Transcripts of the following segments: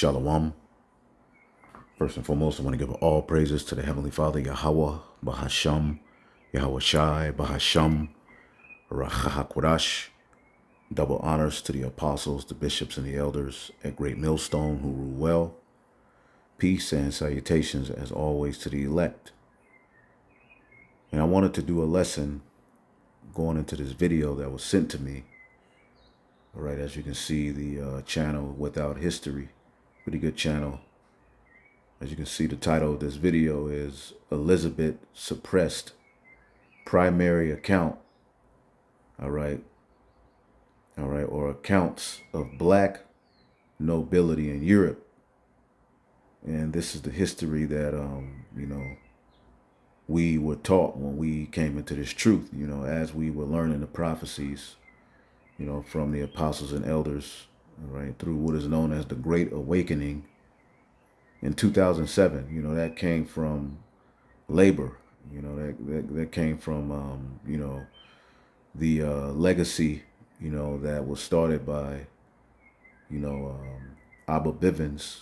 Shalom. First and foremost, I want to give all praises to the Heavenly Father, Yahweh, Bahasham, Yahweh Shai, Bahasham, Rachahakwadash. Double honors to the apostles, the bishops, and the elders at Great Millstone who rule well. Peace and salutations, as always, to the elect. And I wanted to do a lesson going into this video that was sent to me. All right, as you can see, the channel Without History, pretty good channel. As you can see, the title of this video is Elizabeth Suppressed Primary Account. All right, or accounts of black nobility in Europe. And this is the history that, we were taught when we came into this truth, as we were learning the prophecies, from the apostles and elders, all right, through what is known as the Great Awakening in 2007. That came from labor, that came from, the legacy, that was started by, Abba Bivens,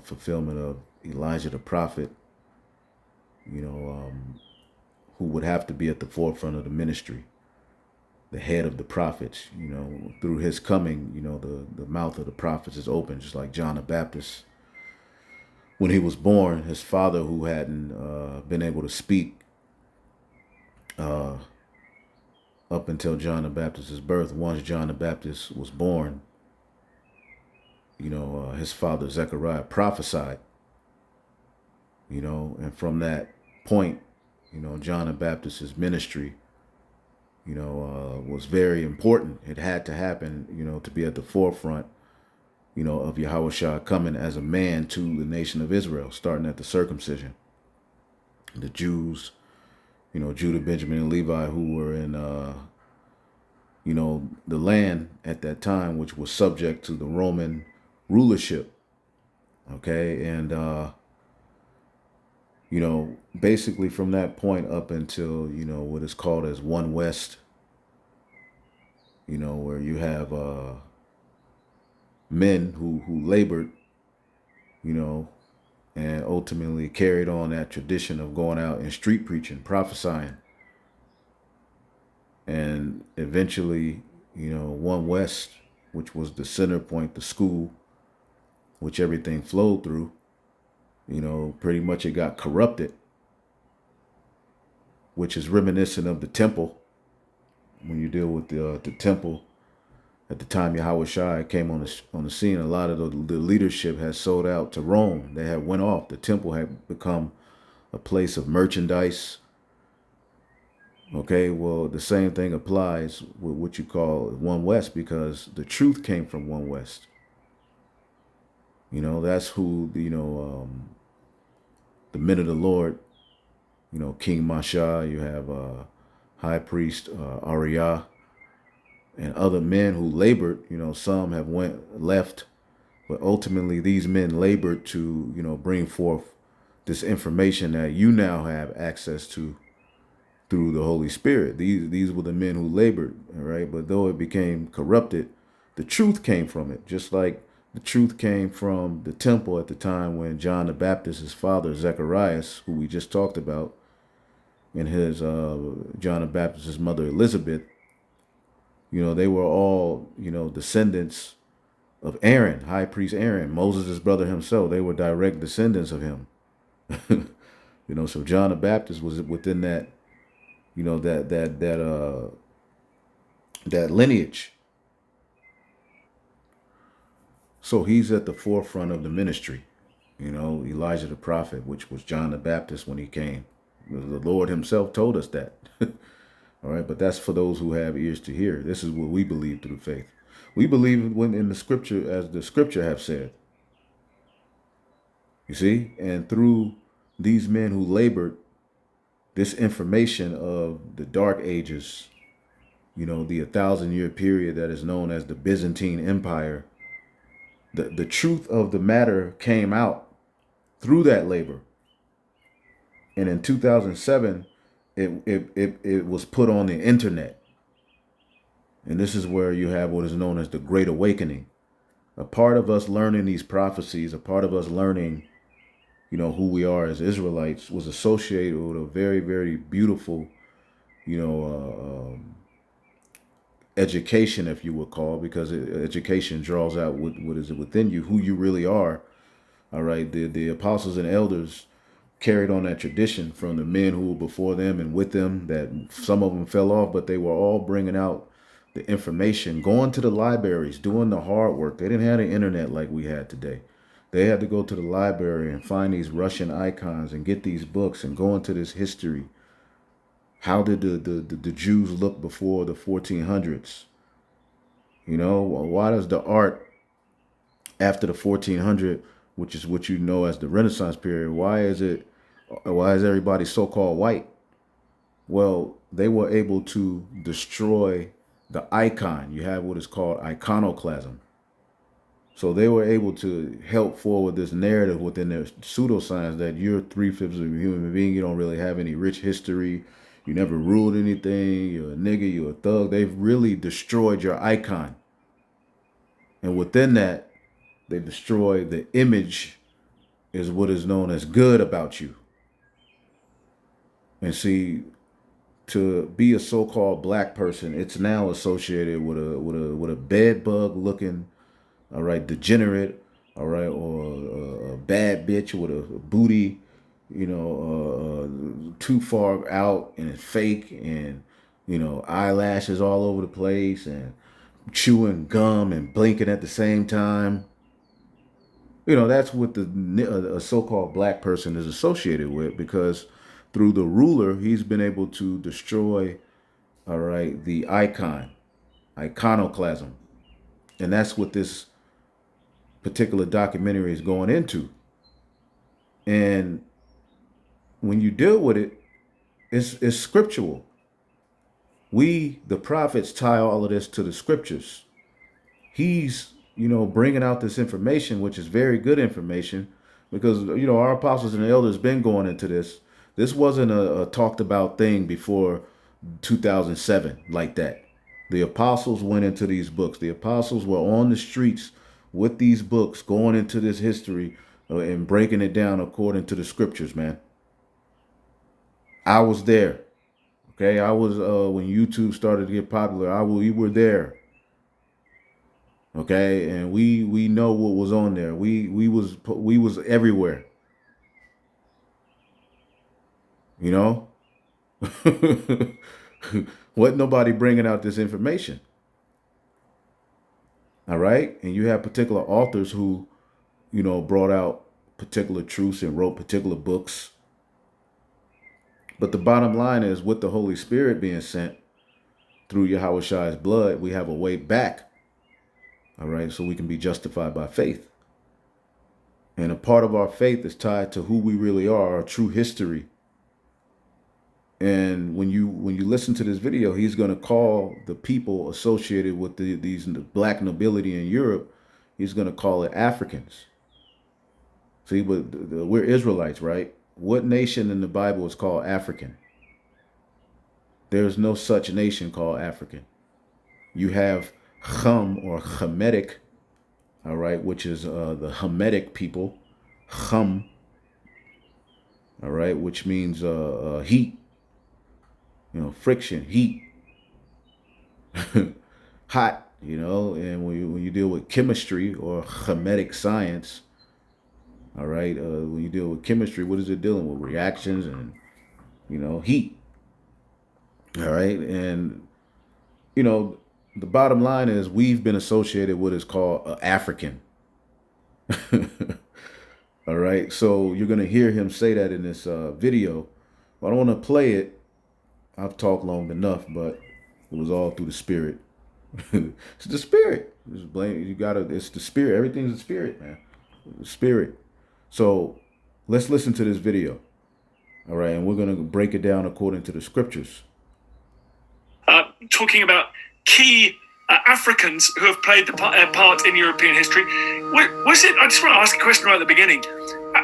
fulfillment of Elijah the prophet, who would have to be at the forefront of the ministry, the head of the prophets. Through his coming, the mouth of the prophets is open, just like John the Baptist. When he was born, his father, who hadn't been able to speak up until John the Baptist's birth, once John the Baptist was born, his father Zechariah prophesied, and from that point, John the Baptist's ministry, was very important. It had to happen, to be at the forefront, of Yahweh Shah coming as a man to the nation of Israel, starting at the circumcision. The Jews, Judah, Benjamin, and Levi, who were in, the land at that time, which was subject to the Roman rulership. Okay. And, basically from that point up until, what is called as One West, where you have men who labored, and ultimately carried on that tradition of going out and street preaching, prophesying. And eventually, One West, which was the center point, the school, which everything flowed through, pretty much it got corrupted, which is reminiscent of the temple. When you deal with the temple, at the time Yahweh Shai came on the scene, a lot of the leadership had sold out to Rome. They had went off. The temple had become a place of merchandise. Okay, well, the same thing applies with what you call One West, because the truth came from One West. That's who, the men of the Lord, King Masha, you have High Priest Ariyah, and other men who labored. Some have left, but ultimately these men labored to, bring forth this information that you now have access to through the Holy Spirit. These were the men who labored, all right? But though it became corrupted, the truth came from it, just like the truth came from the temple at the time when John the Baptist, his father, Zacharias, who we just talked about, and his John the Baptist's mother, Elizabeth, they were all, descendants of Aaron, High Priest Aaron, Moses' brother himself. They were direct descendants of him. So John the Baptist was within that, that lineage. So he's at the forefront of the ministry, Elijah the prophet, which was John the Baptist when he came. The Lord himself told us that. All right, but that's for those who have ears to hear. This is what we believe through faith. We believe when in the scripture, as the scripture have said. You see, and through these men who labored, this information of the Dark Ages, the 1,000-year period that is known as the Byzantine Empire, the truth of the matter came out through that labor. And in 2007, it was put on the internet. And this is where you have what is known as the Great Awakening. a part of us learning these prophecies, a part of us learning, who we are as Israelites was associated with a very, very beautiful, education, if you would call, because education draws out what is it within you, who you really are. All right. The apostles and elders carried on that tradition from the men who were before them and with them, that some of them fell off, but they were all bringing out the information, going to the libraries, doing the hard work. They didn't have the internet like we had today. They had to go to the library and find these Russian icons and get these books and go into this history. How did the Jews look before the 1400s? Why does the art after the 1400, which is what you know as the Renaissance period, why is everybody so-called white? Well, they were able to destroy the icon. You have what is called iconoclasm. So they were able to help forward this narrative within their pseudoscience that you're 3/5 of a human being. You don't really have any rich history. You never ruled anything. You're a nigga. You're a thug. They've really destroyed your icon. And within that, they destroy the image is what is known as good about you. And see, to be a so-called black person, it's now associated with a bed bug looking, all right, degenerate, all right, or a bad bitch with a booty, too far out and fake, and eyelashes all over the place, and chewing gum and blinking at the same time. That's what a so-called black person is associated with, because through the ruler, he's been able to destroy, all right, the iconoclasm. And that's what this particular documentary is going into. And when you deal with it, it's scriptural. We, the prophets, tie all of this to the scriptures. He's, bringing out this information, which is very good information, because, our apostles and the elders been going into this. This wasn't a talked about thing before 2007 like that. The apostles went into these books. The apostles were on the streets with these books, going into this history and breaking it down according to the scriptures, man. I was there. Okay, I was when YouTube started to get popular. We were there. Okay, and we know what was on there. We was everywhere. Wasn't nobody bringing out this information. All right, and you have particular authors who, brought out particular truths and wrote particular books. But the bottom line is, with the Holy Spirit being sent through Yahweh blood, we have a way back. All right, so we can be justified by faith. And a part of our faith is tied to who we really are, our true history. And when you listen to this video, he's going to call the people associated with these black nobility in Europe, he's going to call it Africans. See, but we're Israelites, right? What nation in the Bible is called African? There's no such nation called African. You have Chum or Hamitic, all right, which is the Hamitic people, Chum, all right, which means heat, friction, heat, hot, and when you deal with chemistry or Hamitic science, all right, when you deal with chemistry, what is it dealing with? Reactions and, heat, all right, and, the bottom line is we've been associated with what is called African. All right. So you're going to hear him say that in this video. I don't want to play it. I've talked long enough, but it was all through the spirit. It's the spirit. Just blame you. It's the spirit. Everything's the spirit, man. The spirit. So let's listen to this video. All right. And we're going to break it down according to the scriptures. Talking about key Africans who have played the part in European history. Was it? I just want to ask a question right at the beginning.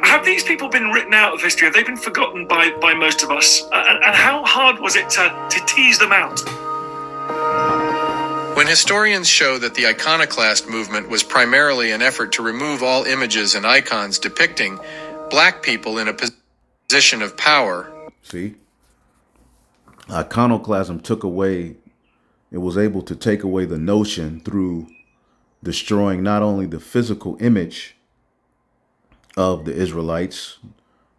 Have these people been written out of history? Have they been forgotten by most of us? And how hard was it to tease them out? When historians show that the iconoclast movement was primarily an effort to remove all images and icons depicting black people in a position of power. See, iconoclasm took away, it was able to take away the notion through destroying not only the physical image of the Israelites,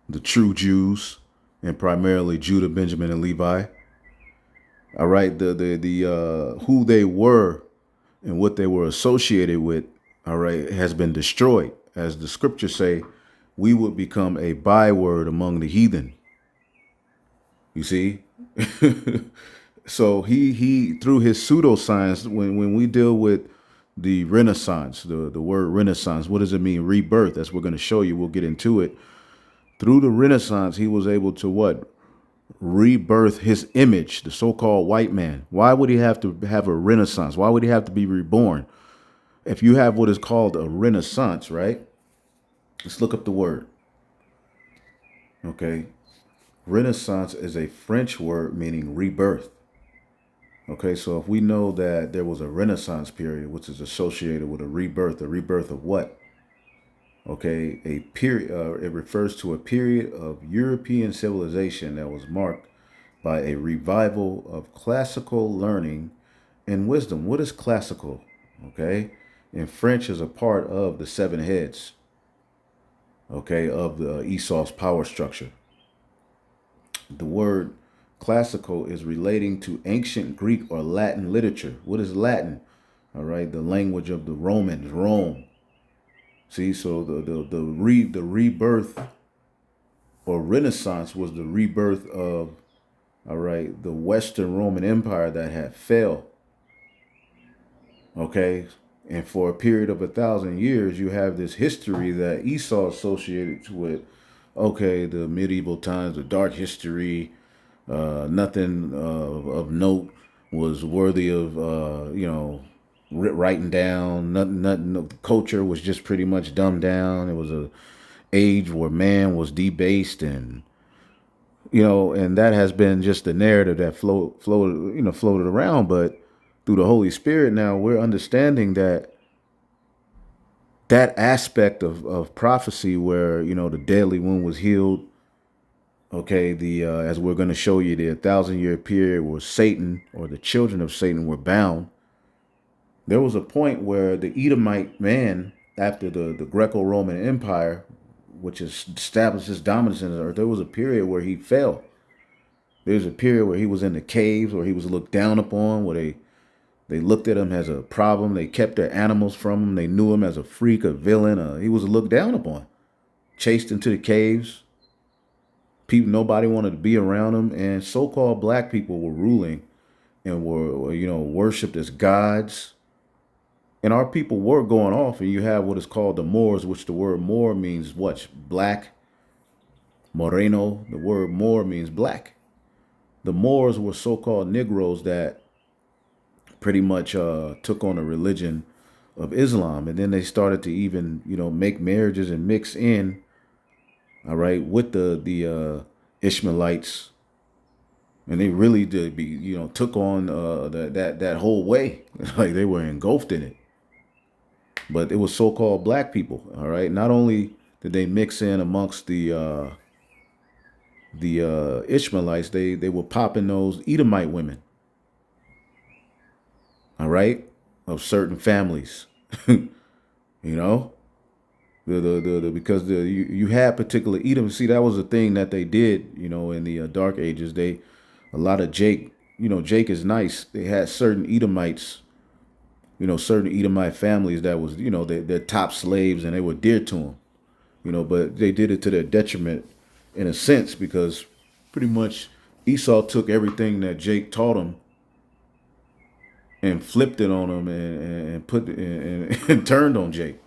the true Jews, and primarily Judah, Benjamin, and Levi. All right, the who they were and what they were associated with, all right, has been destroyed. As the scriptures say, we would become a byword among the heathen. You see? So he through his pseudoscience, when we deal with the Renaissance, the word Renaissance, what does it mean? Rebirth. That's what we're going to show you. We'll get into it. Through the Renaissance, he was able to what? Rebirth his image, the so-called white man. Why would he have to have a Renaissance? Why would he have to be reborn? If you have what is called a Renaissance, right? Let's look up the word. Okay. Renaissance is a French word meaning rebirth. Okay, so if we know that there was a Renaissance period, which is associated with a rebirth of what? Okay, a period. It refers to a period of European civilization that was marked by a revival of classical learning and wisdom. What is classical? Okay, in French is a part of the seven heads. Okay, of the Esau's power structure. The word classical is relating to ancient Greek or Latin literature. What is Latin? All right, the language of the Romans, Rome. See, so the rebirth or Renaissance was the rebirth of, all right, the Western Roman Empire that had failed. Okay, and for a period of 1,000 years, you have this history that Esau associated with, okay, the medieval times, the dark history. Nothing of note was worthy of, writing down. Nothing. No, culture was just pretty much dumbed down. It was a age where man was debased, and and that has been just the narrative that floated around. But through the Holy Spirit, now we're understanding that aspect of prophecy, where the deadly wound was healed. Okay, the as we're going to show you, the 1,000-year period where Satan or the children of Satan were bound. There was a point where the Edomite man, after the Greco-Roman Empire, which established his dominance in the earth, there was a period where he fell. There was a period where he was in the caves, where he was looked down upon, where they looked at him as a problem. They kept their animals from him. They knew him as a freak, a villain. He was looked down upon, chased into the caves. People, nobody wanted to be around him, and so-called black people were ruling and were worshipped as gods. And our people were going off, and you have what is called the Moors, which the word Moor means what? Black. Moreno, the word Moor means black. The Moors were so-called Negroes that pretty much took on a religion of Islam, and then they started to even make marriages and mix in, all right, with the Ishmaelites, and they really did took on that whole way. Like they were engulfed in it. But it was so-called black people, all right. Not only did they mix in amongst the Ishmaelites, they were popping those Edomite women, all right, of certain families, you know. Because you had particular Edom. See, that was a thing that they did, in the Dark Ages. A lot of Jake is nice. They had certain Edomites, certain Edomite families that was, their top slaves, and they were dear to them, but they did it to their detriment in a sense, because pretty much Esau took everything that Jake taught him and flipped it on him and put and turned on Jake.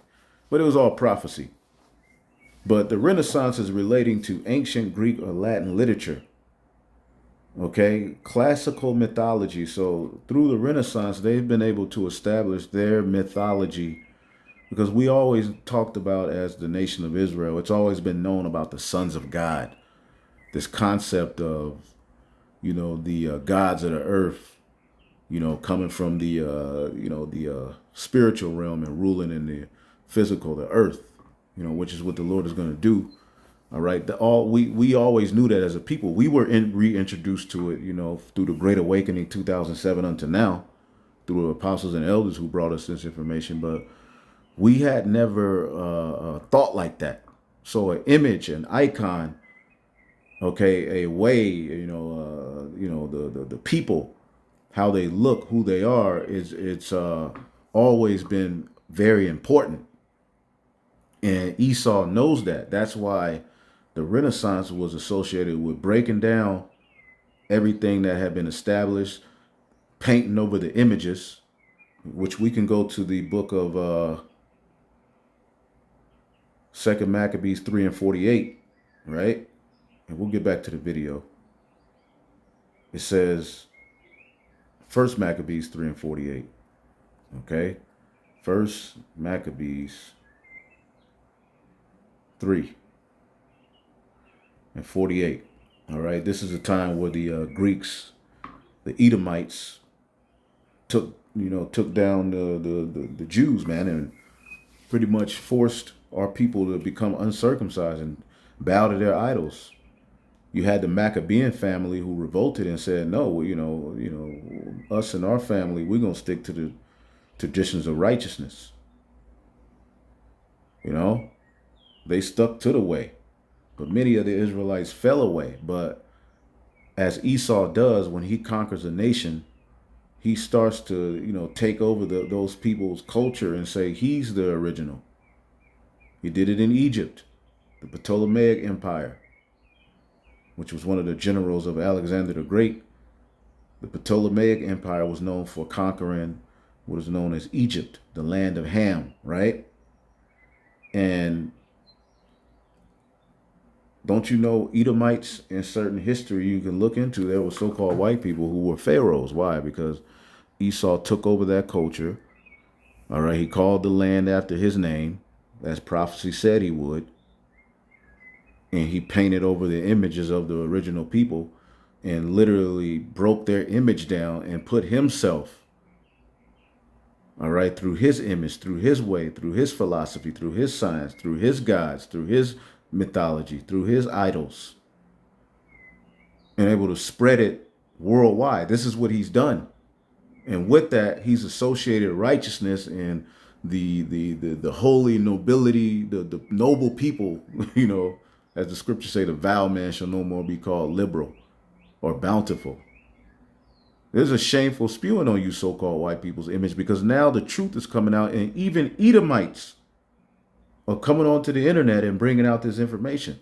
But it was all prophecy. But the Renaissance is relating to ancient Greek or Latin literature. Okay, classical mythology. So through the Renaissance, they've been able to establish their mythology, because we always talked about, as the nation of Israel, it's always been known about the sons of God. This concept of, the gods of the earth, coming from the, the spiritual realm and ruling in the physical, the earth, which is what the Lord is going to do. All right. We always knew that as a people. We were reintroduced to it, through the Great Awakening 2007 until now, through the apostles and elders who brought us this information. But we had never thought like that. So an image, an icon, okay, a way, the people, how they look, who they are, it's always been very important. And Esau knows that. That's why the Renaissance was associated with breaking down everything that had been established, painting over the images, which we can go to the book of Second Maccabees 3 and 48, right? And we'll get back to the video. It says First Maccabees 3 and 48. Okay? First Maccabees 3 and 48. All right. This is a time where the Greeks, the Edomites, took down the Jews, man, and pretty much forced our people to become uncircumcised and bow to their idols. You had the Maccabean family who revolted and said, no, us and our family, we're going to stick to the traditions of righteousness. They stuck to the way. But many of the Israelites fell away. But as Esau does when he conquers a nation, he starts to, take over those people's culture and say he's the original. He did it in Egypt, the Ptolemaic Empire, which was one of the generals of Alexander the Great. The Ptolemaic Empire was known for conquering what is known as Egypt, the land of Ham, right? And don't you know Edomites in certain history you can look into, there were so-called white people who were pharaohs. Why? Because Esau took over that culture. All right. He called the land after his name, as prophecy said he would. And he painted over the images of the original people and literally broke their image down and put himself, all right, through his image, through his way, through his philosophy, through his science, through his gods, through his mythology, through his idols, and able to spread it worldwide. This is what he's done. And with that, he's associated righteousness and the holy nobility, the noble people, as the scriptures say, the vile man shall no more be called liberal or bountiful. There's a shameful spewing on you so-called white people's image, because now the truth is coming out, and even Edomites are coming onto the internet and bringing out this information.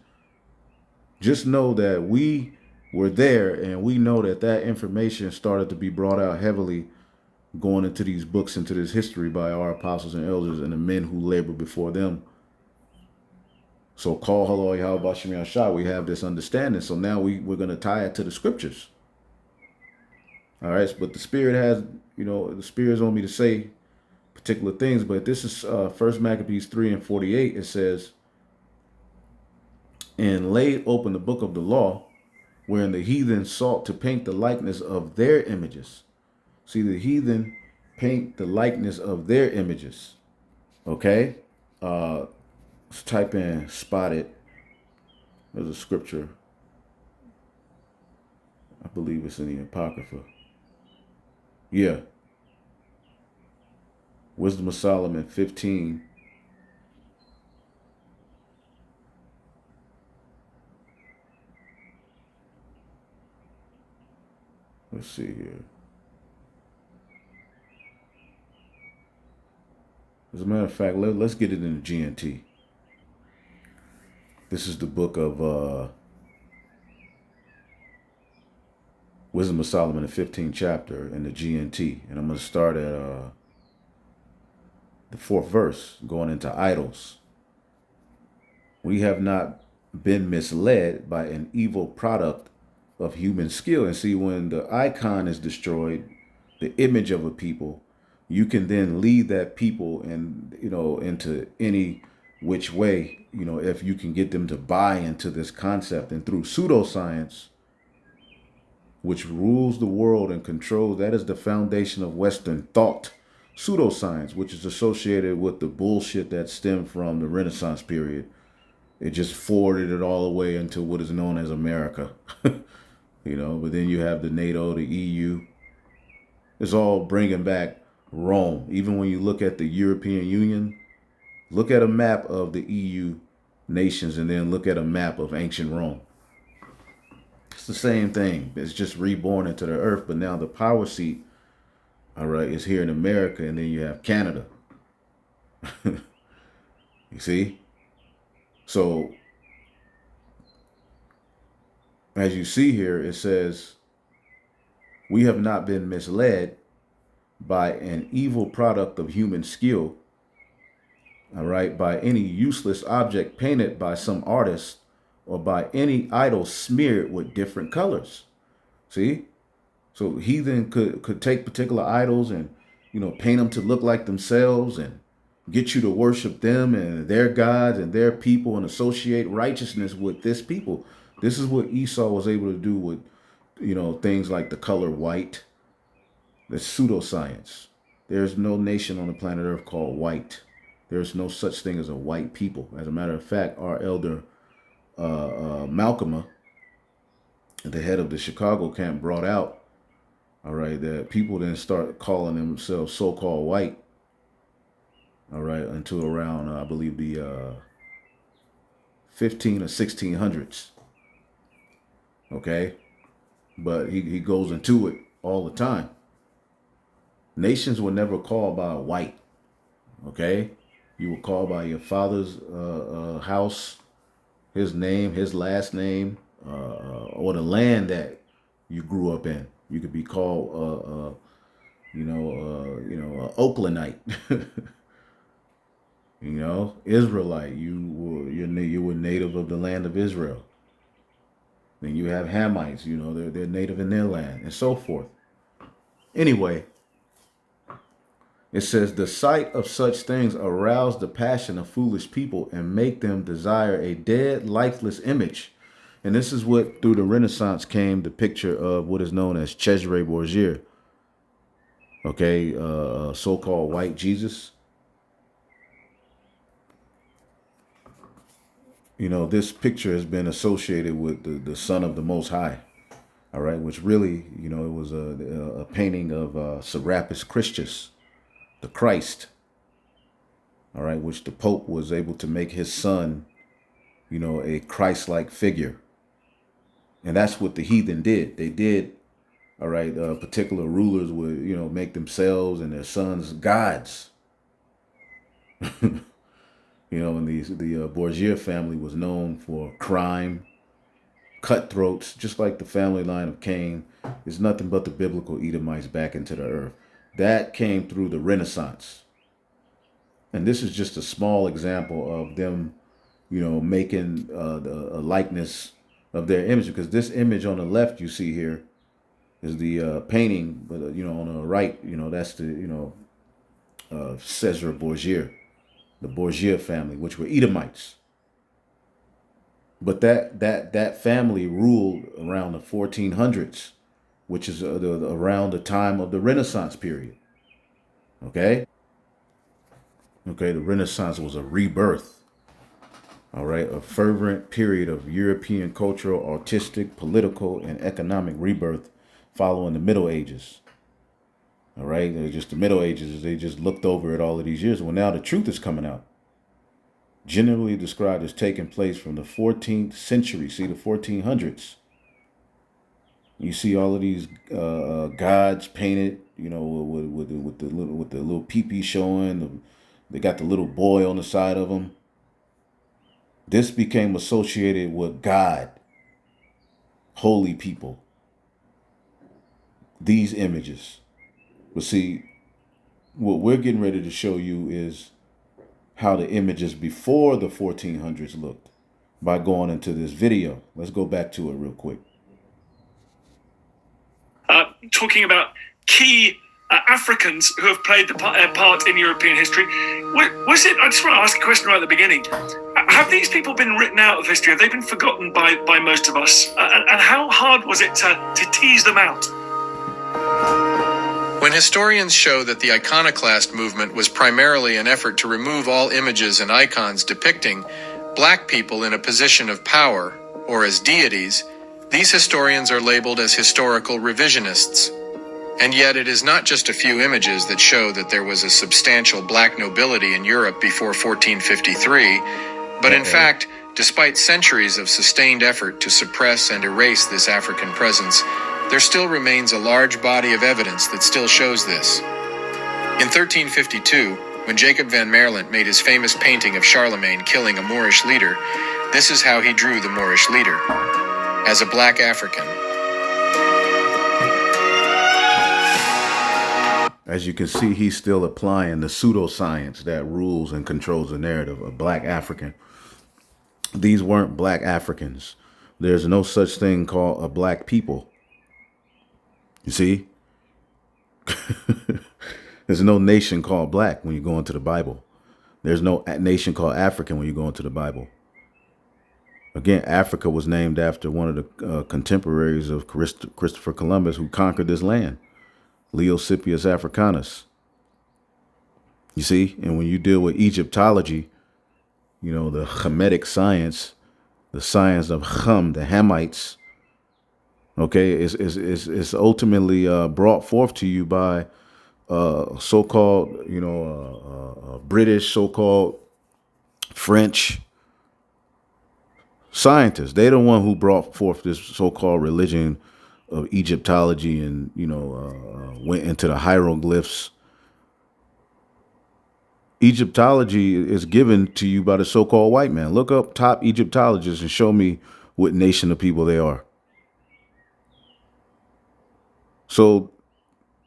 Just know that we were there, and we know that information started to be brought out heavily going into these books, into this history by our apostles and elders and the men who labored before them. So call hello Yahweh Bashim Yahshua, we have this understanding. So now we're going to tie it to the scriptures. All right. But the Spirit has, the Spirit's on me to say particular things. But this is First Maccabees 3 and 48. It says, and laid open the book of the law, wherein the heathen sought to paint the likeness of their images. See, the heathen paint the likeness of their images. Okay. Let's type in spotted. There's a scripture. I believe it's in the Apocrypha. Yeah. Wisdom of Solomon 15. Let's see here. As a matter of fact, let's get it in the GNT. This is the book of Wisdom of Solomon, the 15th chapter in the GNT. And I'm going to start at the 4th verse, going into idols. We have not been misled by an evil product of human skill. And see, when the icon is destroyed, the image of a people, you can then lead that people and, into any which way, if you can get them to buy into this concept. And through pseudoscience, which rules the world and controls. That is the foundation of Western thought. Pseudoscience, which is associated with the bullshit that stemmed from the Renaissance period. It just forwarded it all the way into what is known as America. But then you have the NATO, the EU. It's all bringing back Rome. Even when you look at the European Union, look at a map of the EU nations and then look at a map of ancient Rome. It's the same thing. It's just reborn into the earth, but now the power seat, all right, is here in America, and then you have Canada. You see? So, as you see here, it says, we have not been misled by an evil product of human skill, all right, by any useless object painted by some artist, or by any idol smeared with different colors. See? So heathen could take particular idols and, paint them to look like themselves and get you to worship them and their gods and their people and associate righteousness with this people. This is what Esau was able to do with, things like the color white. That's pseudoscience. There's no nation on the planet Earth called white. There's no such thing as a white people. As a matter of fact, our elder Malcolm, the head of the Chicago camp, brought out, all right, that people then start calling themselves so-called white, all right, until around, I believe, the 15 or 1600s. Okay? But he goes into it all the time. Nations were never called by a white. Okay? You were called by your father's house, his name, his last name, or the land that you grew up in. You could be called, Oaklandite, Israelite. You were native of the land of Israel. Then you have Hamites. They're native in their land, and so forth. Anyway, it says, the sight of such things arouse the passion of foolish people and make them desire a dead, lifeless image. And this is what, through the Renaissance, came the picture of what is known as Cesare Borgia. Okay, so-called white Jesus. This picture has been associated with the Son of the Most High. All right, which really, it was a painting of Serapis Christus, the Christ, all right, which the Pope was able to make his son, a Christ-like figure. And that's what the heathen did. They did, all right, particular rulers would, make themselves and their sons gods. And the Borgia family was known for crime, cutthroats, just like the family line of Cain is nothing but the biblical Edomites back into the earth. That came through the Renaissance. And this is just a small example of them, making a likeness of their image. Because this image on the left you see here is the painting, but, on the right, that's the, Cesare Borgia, the Borgia family, which were Edomites. But that family ruled around the 1400s, which is around the time of the Renaissance period. Okay? Okay, the Renaissance was a rebirth. All right, a fervent period of European cultural, artistic, political, and economic rebirth following the Middle Ages. All right, just the Middle Ages, they just looked over it all of these years. Well, now the truth is coming out. Generally described as taking place from the 14th century, see, the 1400s. You see all of these gods painted, with the little pee-pee showing. They got the little boy on the side of them. This became associated with God, holy people. These images. But see, what we're getting ready to show you is how the images before the 1400s looked by going into this video. Let's go back to it real quick. Talking about key Africans who have played the part in European history. Was it? I just want to ask a question right at the beginning. Have these people been written out of history? Have they been forgotten by most of us? And how hard was it to tease them out? When historians show that the Iconoclast movement was primarily an effort to remove all images and icons depicting black people in a position of power, or as deities, these historians are labeled as historical revisionists. And yet it is not just a few images that show that there was a substantial black nobility in Europe before 1453, but in fact, despite centuries of sustained effort to suppress and erase this African presence, there still remains a large body of evidence that still shows this. In 1352, when Jacob van Maerlant made his famous painting of Charlemagne killing a Moorish leader, this is how he drew the Moorish leader: as a black African. As you can see, he's still applying the pseudoscience that rules and controls the narrative of black African. These weren't black Africans. There's no such thing called a black people. You see? There's no nation called black when you go into the Bible. There's no nation called African when you go into the Bible. Again, Africa was named after one of the contemporaries of Christopher Columbus, who conquered this land, Leosipius Africanus. You see? And when you deal with Egyptology, you know, the Hamitic science, the science of Ham, the Hamites, okay, is ultimately brought forth to you by so-called, you know, British, so-called French scientists. They're the one who brought forth this so-called religion of Egyptology, and, you know, went into the hieroglyphs. Egyptology is given to you by the so-called white man. Look up top Egyptologists and show me what nation of people they are. So,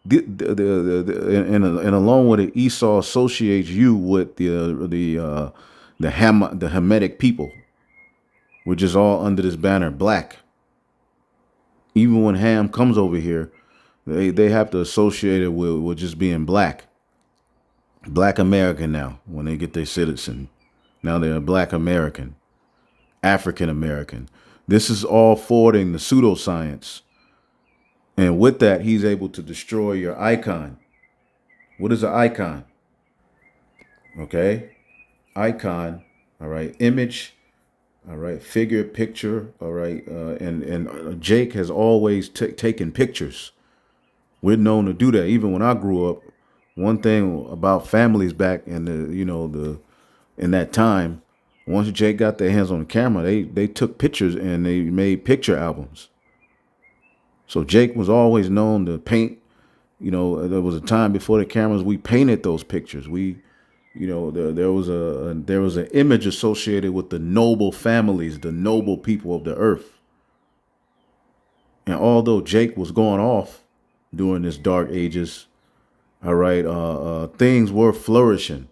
and along with it, Esau associates you with the Hamitic people, which is all under this banner, black. Even when Ham comes over here, they have to associate it with just being black. Black American now, when they get their citizen. Now they're a black American, African American. This is all forwarding the pseudoscience. And with that, he's able to destroy your icon. What is an icon? Okay. Icon. All right. Image. All right. Figure, picture. All right. And Jake has always taken pictures. We're known to do that. Even when I grew up, one thing about families back in in that time, once Jake got their hands on the camera, they took pictures and they made picture albums. So Jake was always known to paint. You know, there was a time before the cameras, we painted those pictures. We, you know, there was an image associated with the noble families, the noble people of the earth. And although Jake was going off during this dark ages, all right, things were flourishing,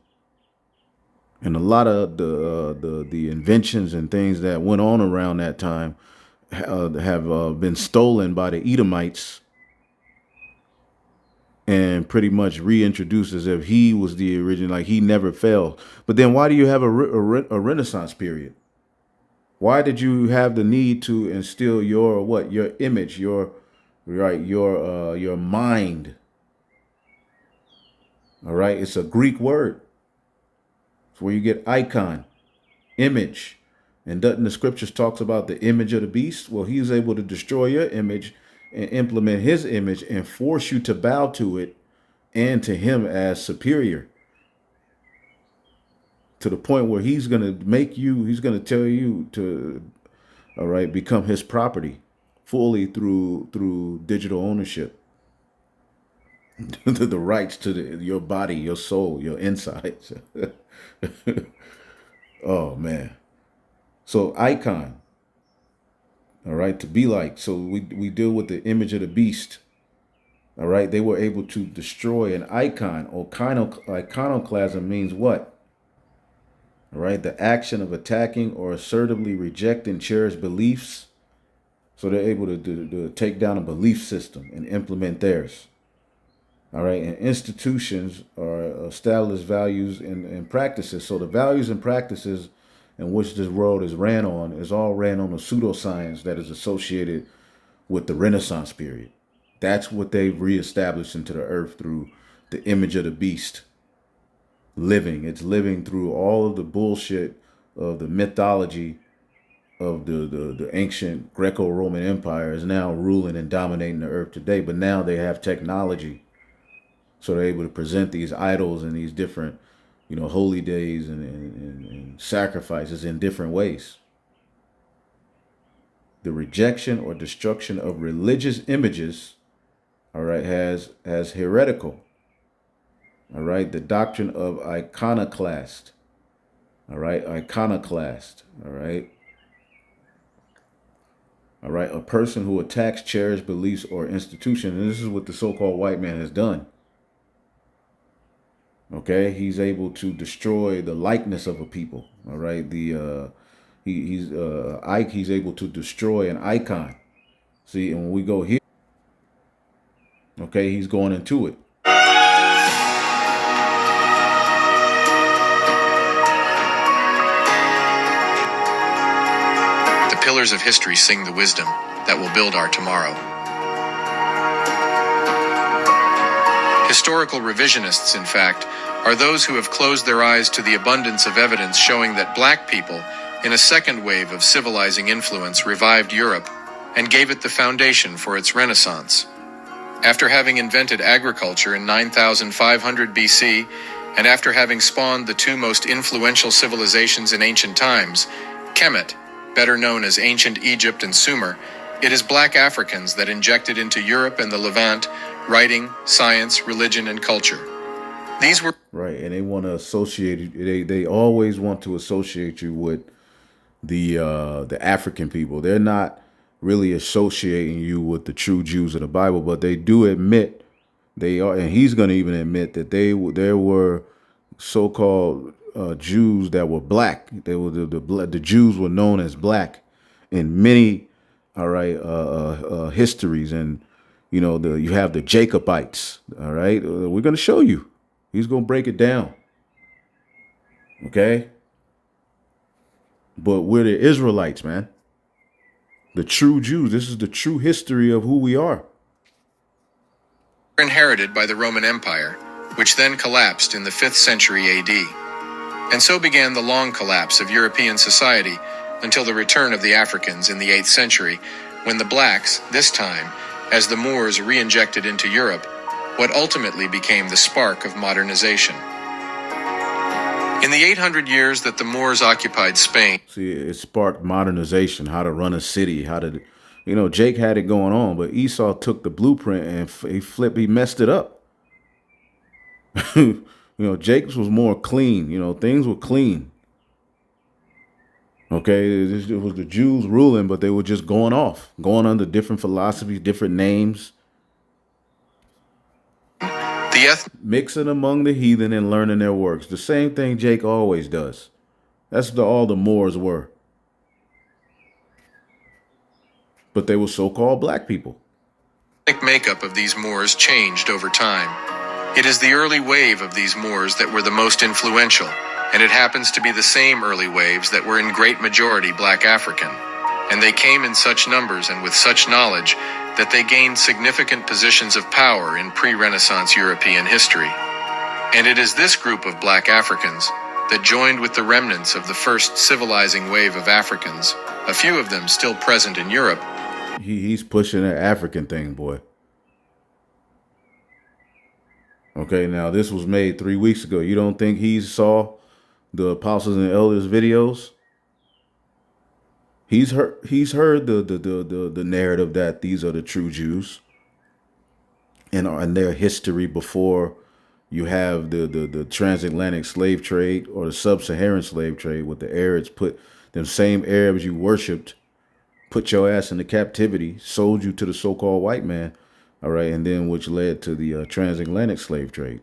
and a lot of the inventions and things that went on around that time have been stolen by the Edomites and pretty much reintroduced as if he was the original, like he never failed. But then why do you have a Renaissance period? Why did you have the need to instill your image, your mind? All right, it's a Greek word. It's where you get icon, image. And doesn't the scriptures talks about the image of the beast? Well, he was able to destroy your image and implement his image and force you to bow to it and to him as superior, to the point where he's going to tell you to, all right, become his property fully through digital ownership. The rights to your body, your soul, your insides. Oh, man. So icon, all right, to be like. So we deal with the image of the beast. All right, they were able to destroy an icon. Iconoclasm means what? All right, the action of attacking or assertively rejecting cherished beliefs. So they're able to take down a belief system and implement theirs. All right. And institutions are established values and practices. So the values and practices in which this world is ran on is all ran on a pseudoscience that is associated with the Renaissance period. That's what they've reestablished into the earth through the image of the beast living. It's living through all of the bullshit of the mythology of the ancient Greco-Roman Empire is now ruling and dominating the earth today. But now they have technology. So they're able to present these idols and these different, holy days and sacrifices in different ways. The rejection or destruction of religious images, all right, has heretical. All right, the doctrine of iconoclast. All right, iconoclast. All right. All right, a person who attacks cherished beliefs or institutions, and this is what the so-called white man has done. Okay, he's able to destroy the likeness of a people. All right, he's able to destroy an icon. See, and when we go here, okay, he's going into it. The pillars of history sing the wisdom that will build our tomorrow. Historical revisionists, in fact, are those who have closed their eyes to the abundance of evidence showing that black people, in a second wave of civilizing influence, revived Europe and gave it the foundation for its renaissance. After having invented agriculture in 9500 BC, and after having spawned the two most influential civilizations in ancient times, Kemet, better known as ancient Egypt and Sumer, it is black Africans that injected into Europe and the Levant writing, science, religion, and culture. These were right, and they want to associate you. They always want to associate you with the African people. They're not really associating you with the true Jews of the Bible, but they do admit they are, and he's going to even admit that there were so-called Jews that were black. They were the Jews were known as black in many, all right, histories, and you have the Jacobites. All right, we're going to show you. He's going to break it down. Okay, but we're the Israelites, man. The true Jews. This is the true history of who we are. Inherited by the Roman Empire, which then collapsed in the 5th century AD. And so began the long collapse of European society until the return of the Africans in the 8th century, when the blacks, this time, as the Moors re-injected into Europe, what ultimately became the spark of modernization. In the 800 years that the Moors occupied Spain, see, it sparked modernization, how to run a city, how to, Jake had it going on, but Esau took the blueprint and he messed it up. Jake's was more clean. Things were clean. Okay, it was the Jews ruling, but they were just going going under different philosophies, different names. Mixing among the heathen and learning their works. The same thing Jake always does. That's all the Moors were. But they were so-called black people. The makeup of these Moors changed over time. It is the early wave of these Moors that were the most influential, and it happens to be the same early waves that were in great majority black African. And they came in such numbers and with such knowledge that they gained significant positions of power in pre-Renaissance European history. And it is this group of black Africans that joined with the remnants of the first civilizing wave of Africans, a few of them still present in Europe. He's pushing that African thing, boy. Okay, now this was made 3 weeks ago. You don't think he saw the Apostles and Elders videos? He's heard the narrative that these are the true Jews and their history before you have the transatlantic slave trade or the sub-Saharan slave trade with the Arabs. Put them same Arabs you worshipped, put your ass into captivity, sold you to the so-called white man, all right, and then which led to the transatlantic slave trade,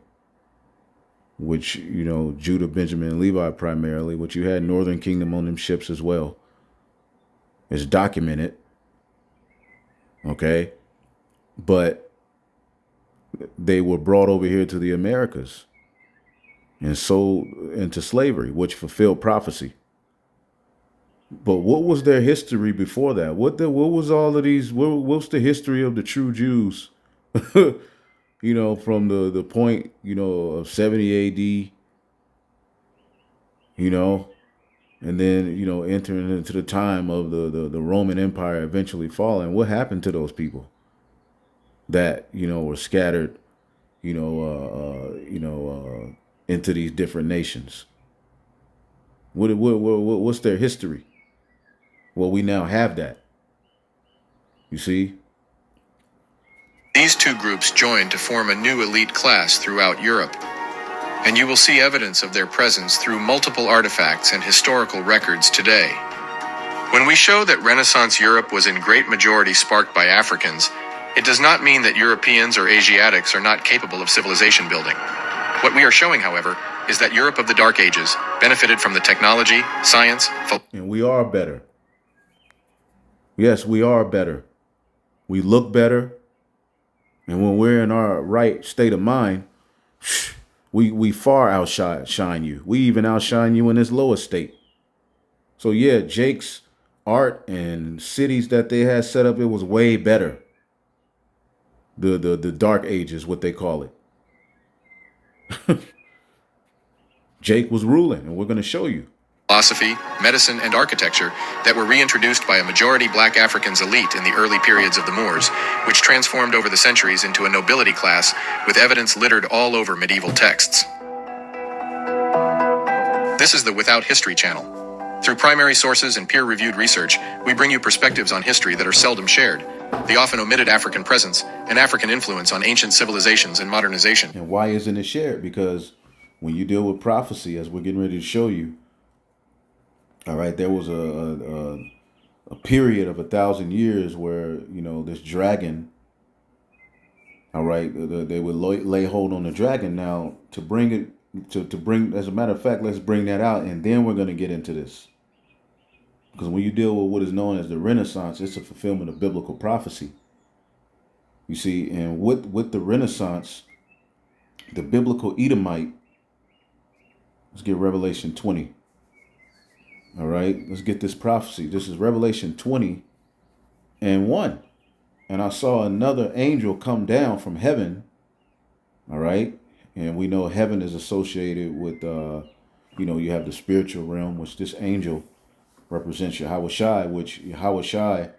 which, Judah, Benjamin, and Levi primarily, which you had Northern Kingdom on them ships as well. It's documented. Okay. But They were brought over here to the Americas and sold into slavery, which fulfilled prophecy. But what was their history before that? What was all of these? What's the history of the true Jews? From the point of 70 A.D. And then entering into the time of the Roman Empire eventually falling. What happened to those people that were scattered into these different nations? What's their history? Well, we now have that. You see? These two groups joined to form a new elite class throughout Europe, and you will see evidence of their presence through multiple artifacts and historical records today. When we show that Renaissance Europe was in great majority sparked by Africans, it does not mean that Europeans or Asiatics are not capable of civilization building. What we are showing, however, is that Europe of the Dark Ages benefited from the technology, science, and we are better. Yes, we are better. We look better. And when we're in our right state of mind, we far outshine you. We even outshine you in this lower state. So yeah, Jake's art and cities that they had set up, it was way better. The Dark Ages, what they call it. Jake was ruling, and we're going to show you. Philosophy, medicine, and architecture that were reintroduced by a majority black Africans elite in the early periods of the Moors, which transformed over the centuries into a nobility class with evidence littered all over medieval texts. This is the Without History channel. Through primary sources and peer-reviewed research, we bring you perspectives on history that are seldom shared, the often omitted African presence, and African influence on ancient civilizations and modernization. And why isn't it shared? Because when you deal with prophecy, as we're getting ready to show you, all right, there was a period of 1,000 years where this dragon. All right, they would lay hold on the dragon. Now to bring it to bring, as a matter of fact, let's bring that out, and then we're going to get into this. Because when you deal with what is known as the Renaissance, it's a fulfillment of biblical prophecy. You see, and with the Renaissance, the biblical Edomite. Let's get Revelation 20. All right, let's get this prophecy. This is Revelation 20:1. And I saw another angel come down from heaven. All right. And we know heaven is associated with, you have the spiritual realm, which this angel represents Yahushai, which Yahushai,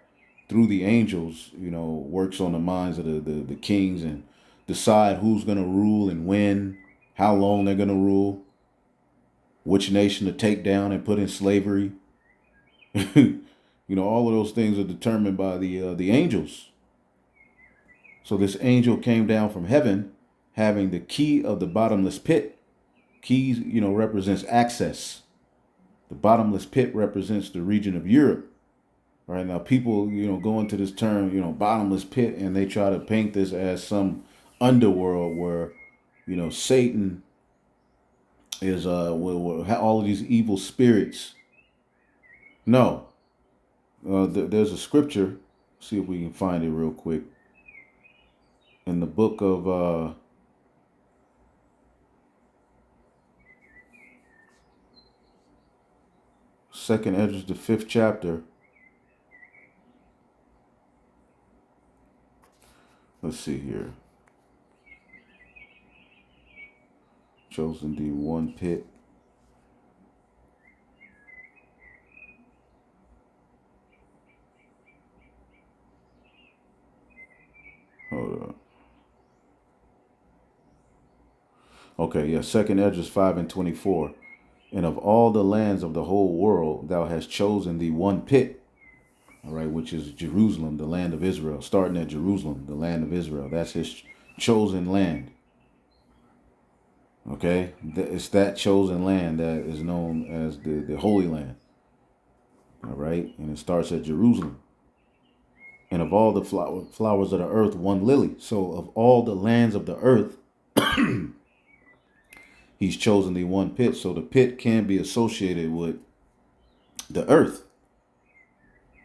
through the angels, works on the minds of the kings and decide who's going to rule and when, how long they're going to rule, which nation to take down and put in slavery. All of those things are determined by the angels. So this angel came down from heaven having the key of the bottomless pit. Keys, represents access. The bottomless pit represents the region of Europe. Right now, people, go into this term, bottomless pit, and they try to paint this as some underworld where, Satan is where all of these evil spirits. No, there's a scripture. See if we can find it real quick. In the book of Second Esdras, the 5th chapter. Let's see here. Chosen the one pit. Hold on. Okay, yeah, 2nd Esdras 5:24. And of all the lands of the whole world, thou hast chosen the one pit, all right, which is Jerusalem, the land of Israel, starting at Jerusalem, the land of Israel. That's his chosen land. Okay, it's that chosen land that is known as the Holy Land. All right, and it starts at Jerusalem. And of all the flowers of the earth, one lily. So of all the lands of the earth, he's chosen the one pit. So the pit can be associated with the earth.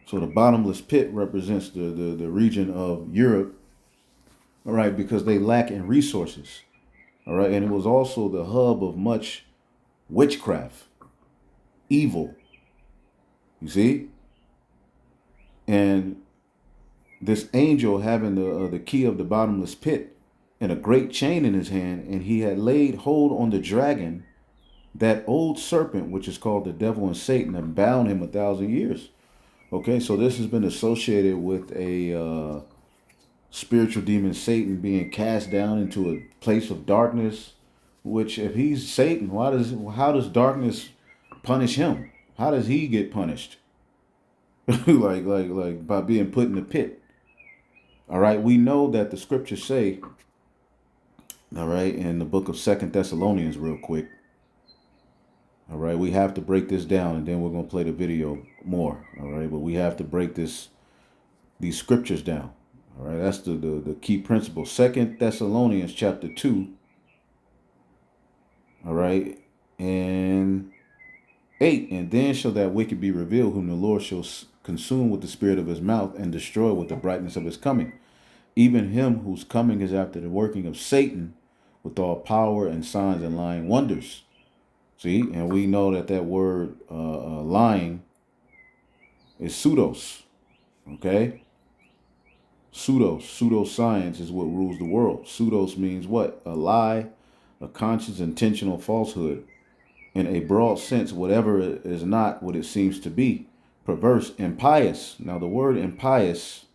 So the bottomless pit represents the region of Europe. All right, because they lack in resources. All right, and it was also the hub of much witchcraft, evil. You see, and this angel having the key of the bottomless pit and a great chain in his hand, and he had laid hold on the dragon, that old serpent, which is called the devil and Satan, and bound him 1,000 years. Okay, so this has been associated with a spiritual demon Satan being cast down into a place of darkness. Which, if he's Satan, how does darkness punish him? How does he get punished? like by being put in the pit. All right, we know that the scriptures say, all right, in the book of Second Thessalonians, real quick. All right, we have to break this down, and then we're gonna play the video more. All right, but we have to break these scriptures down. All right, that's the key principle. Second Thessalonians chapter 2. All right, and 8. And then shall that wicked be revealed, whom the Lord shall consume with the spirit of his mouth and destroy with the brightness of his coming. Even him whose coming is after the working of Satan, with all power and signs and lying wonders. See, and we know that word lying is pseudos. Okay, pseudoscience is what rules the world. Pseudos means what? A lie, a conscious intentional falsehood. In a broad sense, whatever is not what it seems to be. Perverse, impious. Now the word impious,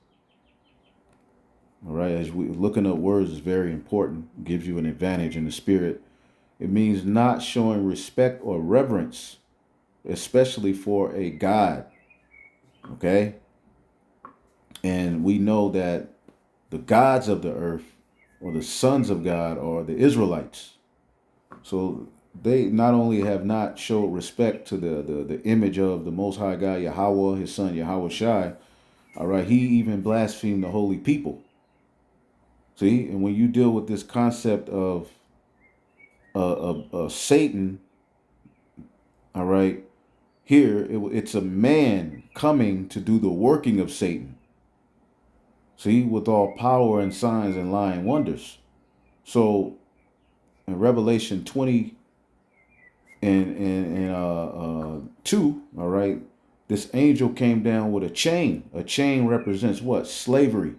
all right, as we looking up words is very important, gives you an advantage in the spirit. It means not showing respect or reverence, especially for a God. Okay? And we know that the gods of the earth, or the sons of God, are the Israelites. So they not only have not showed respect to the image of the Most High God, Yahweh, his son Yahweh Shai, all right, he even blasphemed the holy people. See, and when you deal with this concept of Satan, all right, here it's a man coming to do the working of Satan. See, with all power and signs and lying wonders. So in Revelation 20 and 2, all right, this angel came down with a chain. A chain represents what? Slavery.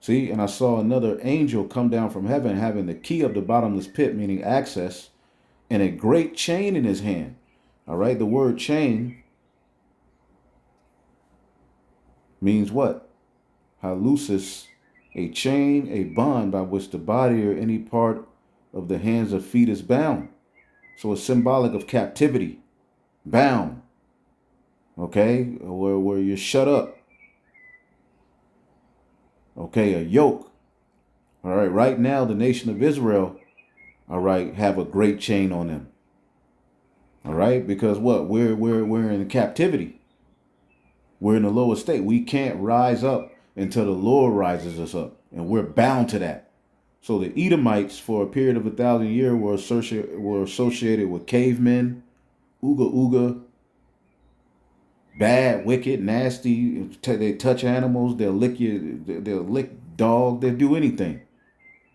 See, and I saw another angel come down from heaven having the key of the bottomless pit, meaning access, and a great chain in his hand. All right, the word chain means what? Halusis, a chain, a bond by which the body or any part of the hands or feet is bound. So it's symbolic of captivity, bound. Okay, where you're shut up. Okay, a yoke. All right, right now the nation of Israel, all right, have a great chain on them. All right, because what? We're in captivity. We're in a lower state. We can't rise up until the Lord rises us up, and we're bound to that. So the Edomites, for a period of 1,000 years, were associated with cavemen, ooga ooga, bad, wicked, nasty. They touch animals. They'll lick you. They'll lick dog. They'll do anything.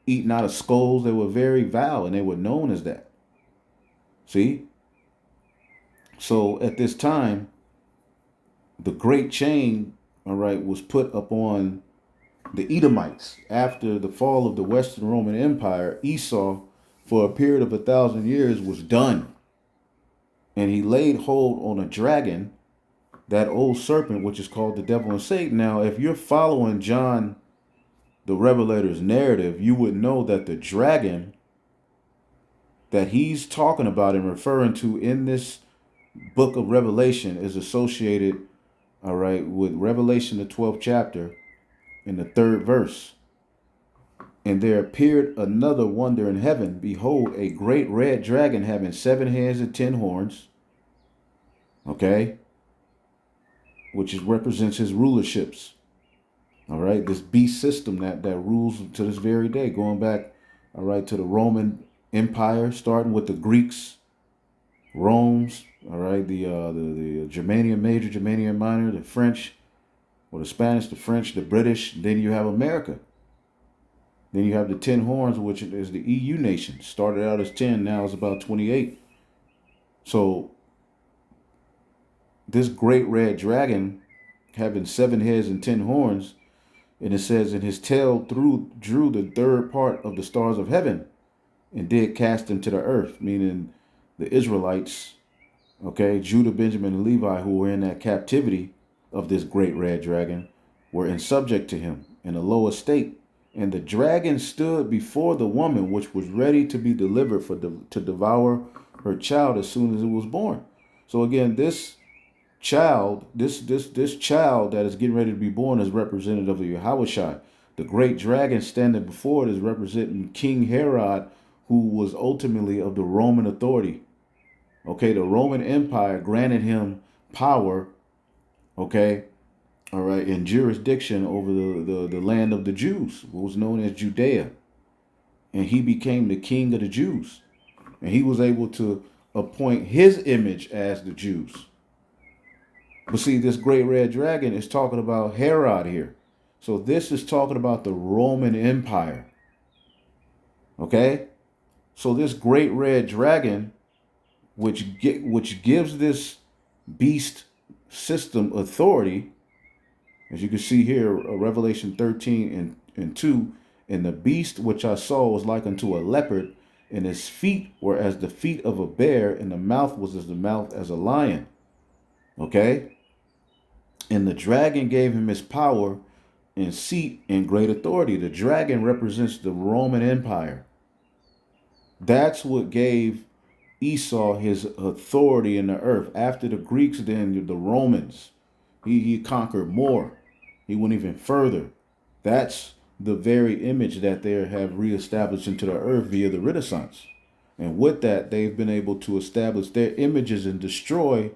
Eating out of skulls. They were very vile, and they were known as that. See? So at this time, the great chain, all right, was put upon the Edomites. After the fall of the Western Roman Empire, Esau, for a period of 1,000 years, was done. And he laid hold on a dragon, that old serpent, which is called the devil and Satan. Now, if you're following John the Revelator's narrative, you would know that the dragon that he's talking about and referring to in this book of Revelation is associated, all right, with Revelation, the 12th chapter, in the 3rd verse. And there appeared another wonder in heaven. Behold, a great red dragon having 7 heads and 10 horns. Okay. Which represents his rulerships. All right. This beast system that rules to this very day, going back, all right, to the Roman Empire, starting with the Greeks, Rome's, all right, the Germanium Major, Germanium Minor, the French, or the Spanish, the French, the British. Then you have America. Then you have the 10 horns, which is the EU nation. Started out as 10, now it's about 28. So this great red dragon having 7 heads and 10 horns, and it says, in his tail drew the third part of the stars of heaven and did cast them to the earth, meaning the Israelites, okay, Judah, Benjamin, and Levi, who were in that captivity of this great red dragon, were in subject to him in a low estate. And the dragon stood before the woman, which was ready to be delivered to devour her child as soon as it was born. So again, this child, this child that is getting ready to be born is representative of Yahushua. The great dragon standing before it is representing King Herod, who was ultimately of the Roman authority. Okay, the Roman Empire granted him power, okay, all right, in jurisdiction over the land of the Jews, what was known as Judea. And he became the king of the Jews. And he was able to appoint his image as the Jews. But see, this great red dragon is talking about Herod here. So this is talking about the Roman Empire. Okay? So this great red dragon, which gives this beast system authority, as you can see here, Revelation 13 and 2, and the beast which I saw was like unto a leopard, and his feet were as the feet of a bear, and the mouth was as the mouth as a lion. Okay? And the dragon gave him his power and seat and great authority. The dragon represents the Roman Empire. That's what gave Esau his authority in the earth. After the Greeks, then the Romans. He conquered more. He went even further. That's the very image that they have reestablished into the earth via the Renaissance. And with that, they've been able to establish their images and destroy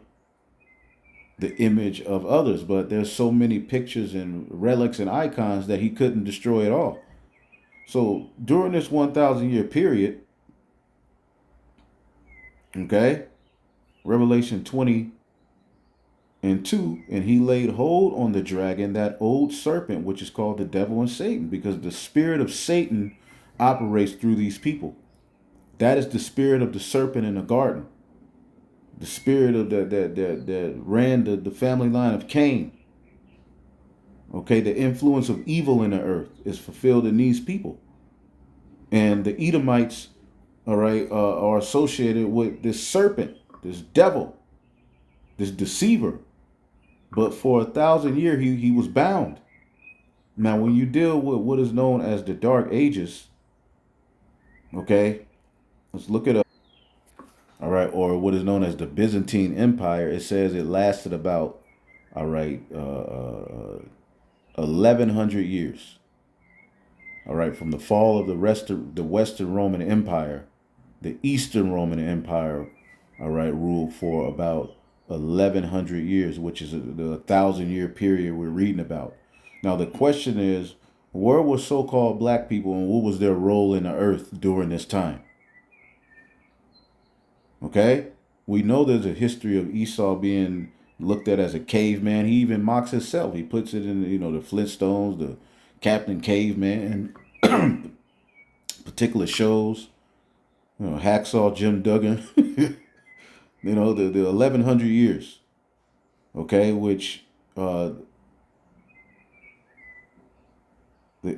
the image of others. But there's so many pictures and relics and icons that he couldn't destroy it all. So during this 1,000 year period, okay, Revelation 20 and 2, and he laid hold on the dragon, that old serpent, which is called the devil and Satan, because the spirit of Satan operates through these people. That is the spirit of the serpent in the garden. The spirit of that ran the family line of Cain. Okay, the influence of evil in the earth is fulfilled in these people. And the Edomites, all right, are associated with this serpent, this devil, this deceiver. But for 1,000 years, he was bound. Now, when you deal with what is known as the Dark Ages, okay, let's look it up. All right, or what is known as the Byzantine Empire, it says it lasted about, all right, 1,100 years. All right, from the fall of the Western Roman Empire, the Eastern Roman Empire, all right, ruled for about 1,100 years, which is the 1,000 year period we're reading about. Now, the question is, where were so-called black people and what was their role in the earth during this time? Okay? We know there's a history of Esau being looked at as a caveman. He even mocks himself. He puts it in, the Flintstones, the Captain Caveman, particular shows, Hacksaw Jim Duggan, the 1,100 years, okay, which the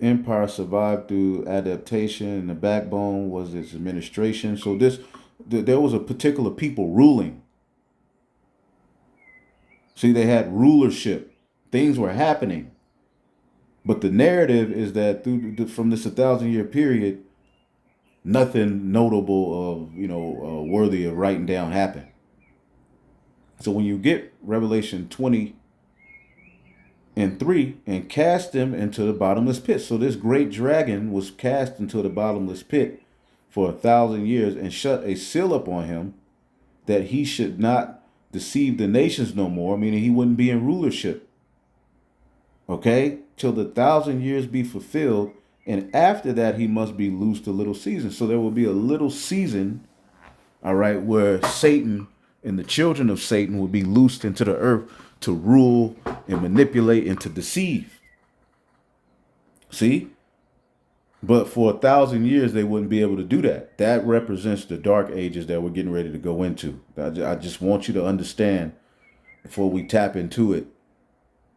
empire survived through adaptation, and the backbone was its administration. So there was a particular people ruling. See, they had rulership. Things were happening. But the narrative is that from this 1,000 year period, nothing notable of, worthy of writing down happened. So when you get Revelation 20 and 3, and cast them into the bottomless pit. So this great dragon was cast into the bottomless pit for 1,000 years and shut a seal upon him that he should not deceive the nations no more, meaning he wouldn't be in rulership. Okay? Till the 1,000 years be fulfilled. And after that, he must be loosed a little season. So there will be a little season, all right, where Satan and the children of Satan will be loosed into the earth to rule and manipulate and to deceive. See? But for 1,000 years, they wouldn't be able to do that. That represents the dark ages that we're getting ready to go into. I just want you to understand before we tap into it,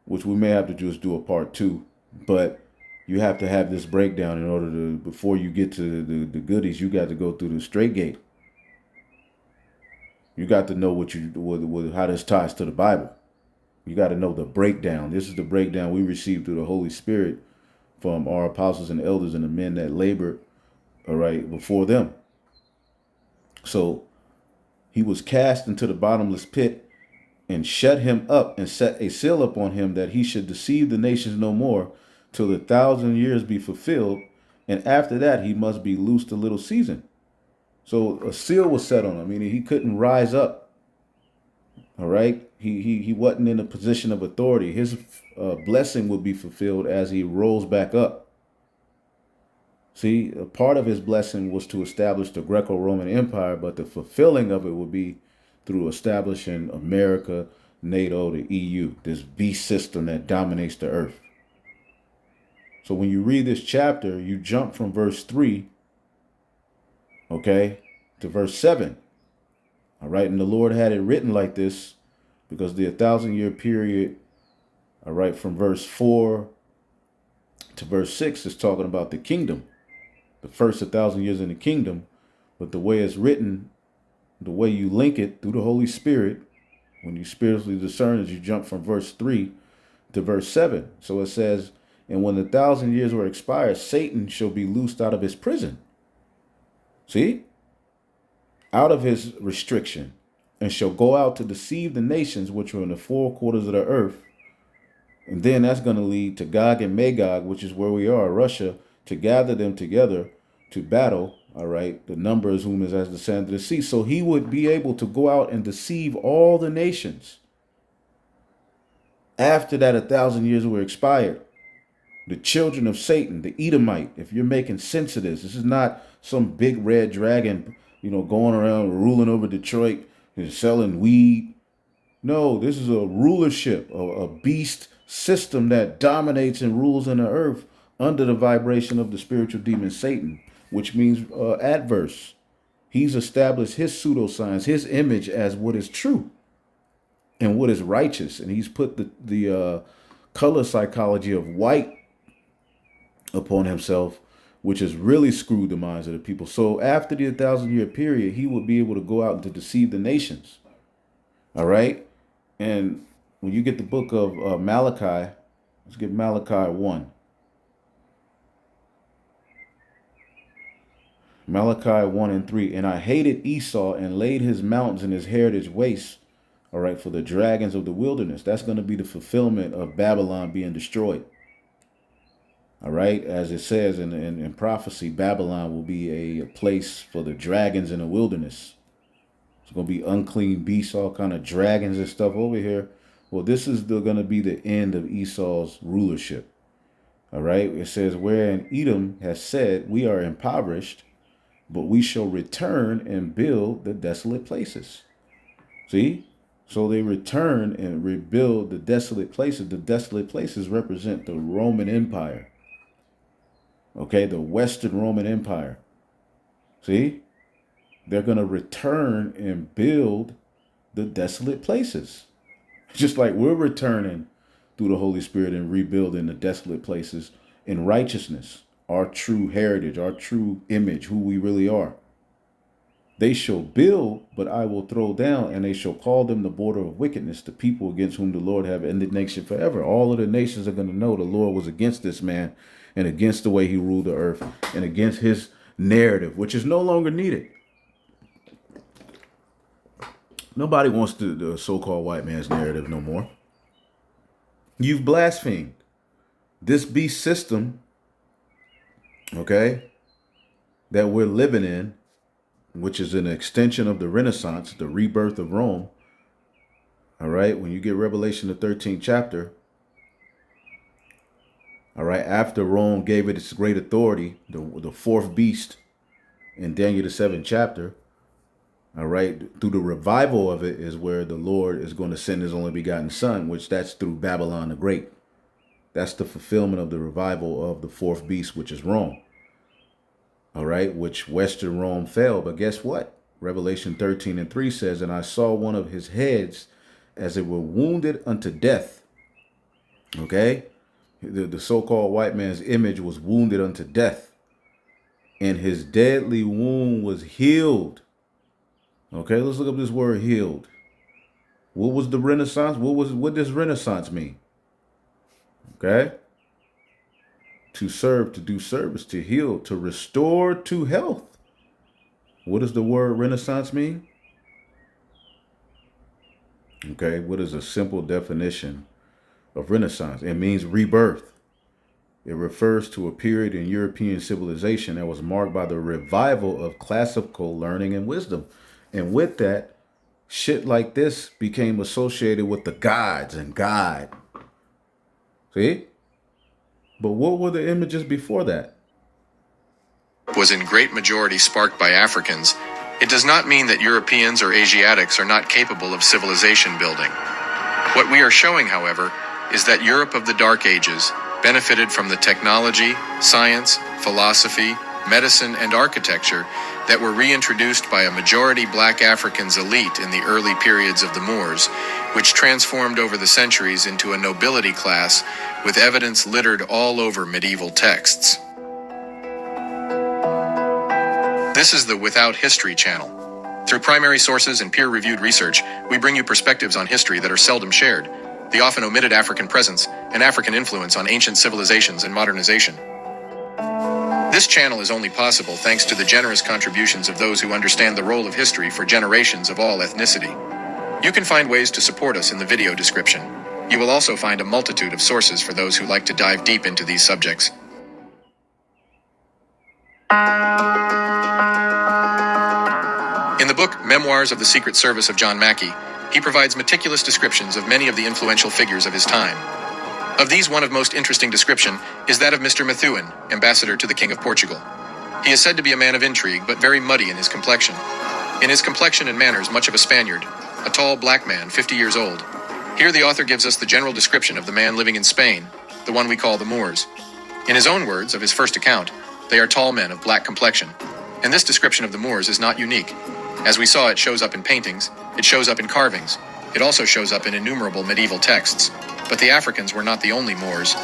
which we may have to just do a part two. But you have to have this breakdown in order to, before you get to the goodies, you got to go through the straight gate. You got to know how this ties to the Bible. You got to know the breakdown. This is the breakdown we received through the Holy Spirit from our apostles and elders and the men that labored, all right, before them. So he was cast into the bottomless pit and shut him up and set a seal upon him that he should deceive the nations no more till the 1,000 years be fulfilled. And after that, he must be loosed a little season. So a seal was set on him, meaning he couldn't rise up. All right. He wasn't in a position of authority. His blessing would be fulfilled as he rose back up. See, a part of his blessing was to establish the Greco-Roman Empire, but the fulfilling of it would be through establishing America, NATO, the EU, this beast system that dominates the earth. So when you read this chapter, you jump from verse 3, okay, to verse 7. All right, and the Lord had it written like this because the 1,000-year period, all right, from verse 4 to verse 6 is talking about the kingdom. The first 1,000 years in the kingdom, but the way it's written, the way you link it through the Holy Spirit, when you spiritually discern as you jump from verse 3 to verse 7. So it says, and when the 1,000 years were expired, Satan shall be loosed out of his prison. See? Out of his restriction, and shall go out to deceive the nations which are in the four quarters of the earth. And then that's going to lead to Gog and Magog, which is where we are, Russia, to gather them together to battle, all right, the numbers whom is as the sand of the sea. So he would be able to go out and deceive all the nations. After that 1,000 years were expired, the children of Satan, the Edomite, if you're making sense of this is not some big red dragon, going around ruling over Detroit and selling weed. No, this is a rulership, a beast system that dominates and rules in the earth under the vibration of the spiritual demon Satan, which means adverse. He's established his pseudoscience, his image as what is true and what is righteous. And he's put the color psychology of white upon himself, which has really screwed the minds of the people. So after the 1,000-year period, he would be able to go out and to deceive the nations. All right. And when you get the book of Malachi, let's get Malachi 1. Malachi 1 and 3. And I hated Esau and laid his mountains and his heritage waste. All right. For the dragons of the wilderness. That's going to be the fulfillment of Babylon being destroyed. All right. As it says in prophecy, Babylon will be a place for the dragons in the wilderness. It's going to be unclean beasts, all kind of dragons and stuff over here. Well, this is going to be the end of Esau's rulership. All right. It says, wherein Edom has said, we are impoverished, but we shall return and build the desolate places. See? So they return and rebuild the desolate places. The desolate places represent the Roman Empire. Okay, the Western Roman Empire. See? They're going to return and build the desolate places. Just like we're returning through the Holy Spirit and rebuilding the desolate places in righteousness, our true heritage, our true image, who we really are. They shall build, but I will throw down, and they shall call them the border of wickedness, the people against whom the Lord have indignation forever. All of the nations are going to know the Lord was against this man and against the way he ruled the earth and against his narrative, which is no longer needed. Nobody wants the so-called white man's narrative no more. You've blasphemed this beast system, okay, that we're living in, which is an extension of the Renaissance, the rebirth of Rome. All right, when you get Revelation, the 13th chapter, all right, after Rome gave it its great authority, the fourth beast in Daniel, the 7th chapter, all right, through the revival of it is where the Lord is going to send his only begotten son, which that's through Babylon the Great. That's the fulfillment of the revival of the fourth beast, which is Rome. all right, which Western Rome fell. But guess what? Revelation 13:3 says, and I saw one of his heads as it were wounded unto death. Okay? The so-called white man's image was wounded unto death. And his deadly wound was healed. Okay, let's look up this word healed. What was the Renaissance? What does Renaissance mean? Okay? To serve, to do service, to heal, to restore to health. What does the word Renaissance mean? Okay, what is a simple definition of Renaissance? It means rebirth. It refers to a period in European civilization that was marked by the revival of classical learning and wisdom. And with that, shit like this became associated with the gods and God. See? But what were the images before that? Was in great majority sparked by Africans, it does not mean that Europeans or Asiatics are not capable of civilization building. What we are showing, however, is that Europe of the Dark Ages benefited from the technology, science, philosophy, medicine, and architecture that were reintroduced by a majority black Africans elite in the early periods of the Moors, which transformed over the centuries into a nobility class with evidence littered all over medieval texts. This is the Without History channel. Through primary sources and peer-reviewed research, we bring you perspectives on history that are seldom shared, the often omitted African presence and African influence on ancient civilizations and modernization. This channel is only possible thanks to the generous contributions of those who understand the role of history for generations of all ethnicity. You can find ways to support us in the video description. You will also find a multitude of sources for those who like to dive deep into these subjects. In the book Memoirs of the Secret Service of John Mackey, he provides meticulous descriptions of many of the influential figures of his time. Of these, one of most interesting description is that of Mr. Methuen, ambassador to the King of Portugal. He is said to be a man of intrigue, but very muddy in his complexion. In his complexion and manners, much of a Spaniard, a tall black man, 50 years old. Here the author gives us the general description of the man living in Spain, the one we call the Moors. In his own words, of his first account, they are tall men of black complexion. And this description of the Moors is not unique. As we saw, it shows up in paintings, it shows up in carvings, it also shows up in innumerable medieval texts. But the Africans were not the only Moors.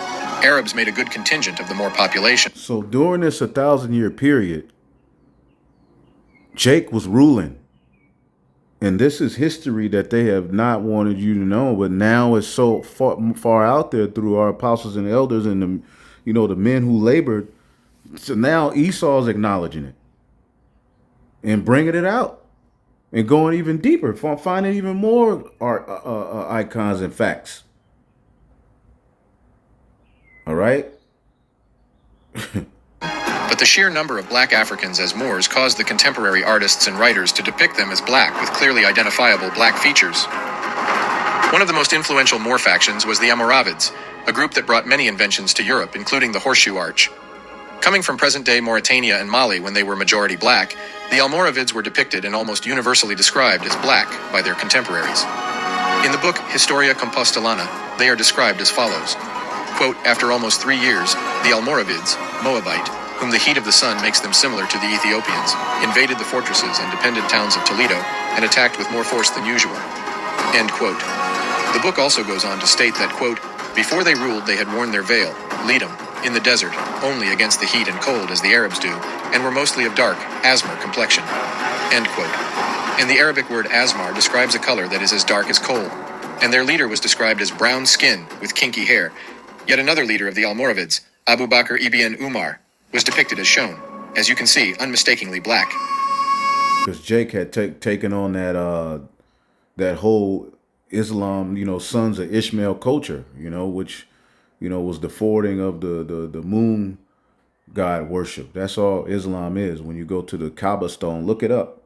Arabs made a good contingent of the Moor population. So during this 1,000-year period, Jake was ruling. And this is history that they have not wanted you to know, but now it's so far out there through our apostles and elders and the men who labored. So now Esau's acknowledging it and bringing it out and going even deeper, finding even more icons and facts. All right. But the sheer number of black Africans as Moors caused the contemporary artists and writers to depict them as black with clearly identifiable black features. One of the most influential Moor factions was the Almoravids, a group that brought many inventions to Europe, including the horseshoe arch. Coming from present-day Mauritania and Mali when they were majority black, the Almoravids were depicted and almost universally described as black by their contemporaries. In the book Historia Compostelana, they are described as follows. Quote, after almost 3 years, the Almoravids, Moabite, whom the heat of the sun makes them similar to the Ethiopians, invaded the fortresses and dependent towns of Toledo and attacked with more force than usual. End quote. The book also goes on to state that, quote, before they ruled they had worn their veil, lidum, in the desert, only against the heat and cold as the Arabs do, and were mostly of dark, asmar complexion. End quote. And the Arabic word asmar describes a color that is as dark as coal, and their leader was described as brown skin with kinky hair. Yet another leader of the Almoravids, Abu Bakr ibn Umar, was depicted as shown, as you can see, unmistakably black. Because Jake had taken on that whole Islam, sons of Ishmael culture, which, was the forwarding of the moon god worship. That's all Islam is. When you go to the Kaaba stone, look it up.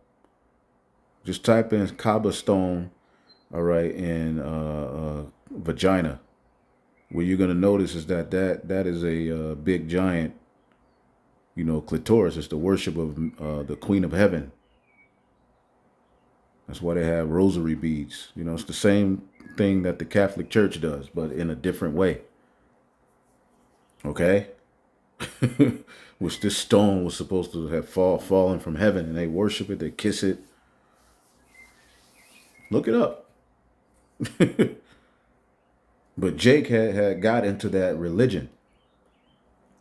Just type in Kaaba stone, all right, and vagina. What you're going to notice is that is a big giant, clitoris. It's the worship of the Queen of Heaven. That's why they have rosary beads. It's the same thing that the Catholic Church does, but in a different way. Okay? which this stone was supposed to have fallen from heaven, and they worship it, they kiss it. Look it up. But Jake had got into that religion.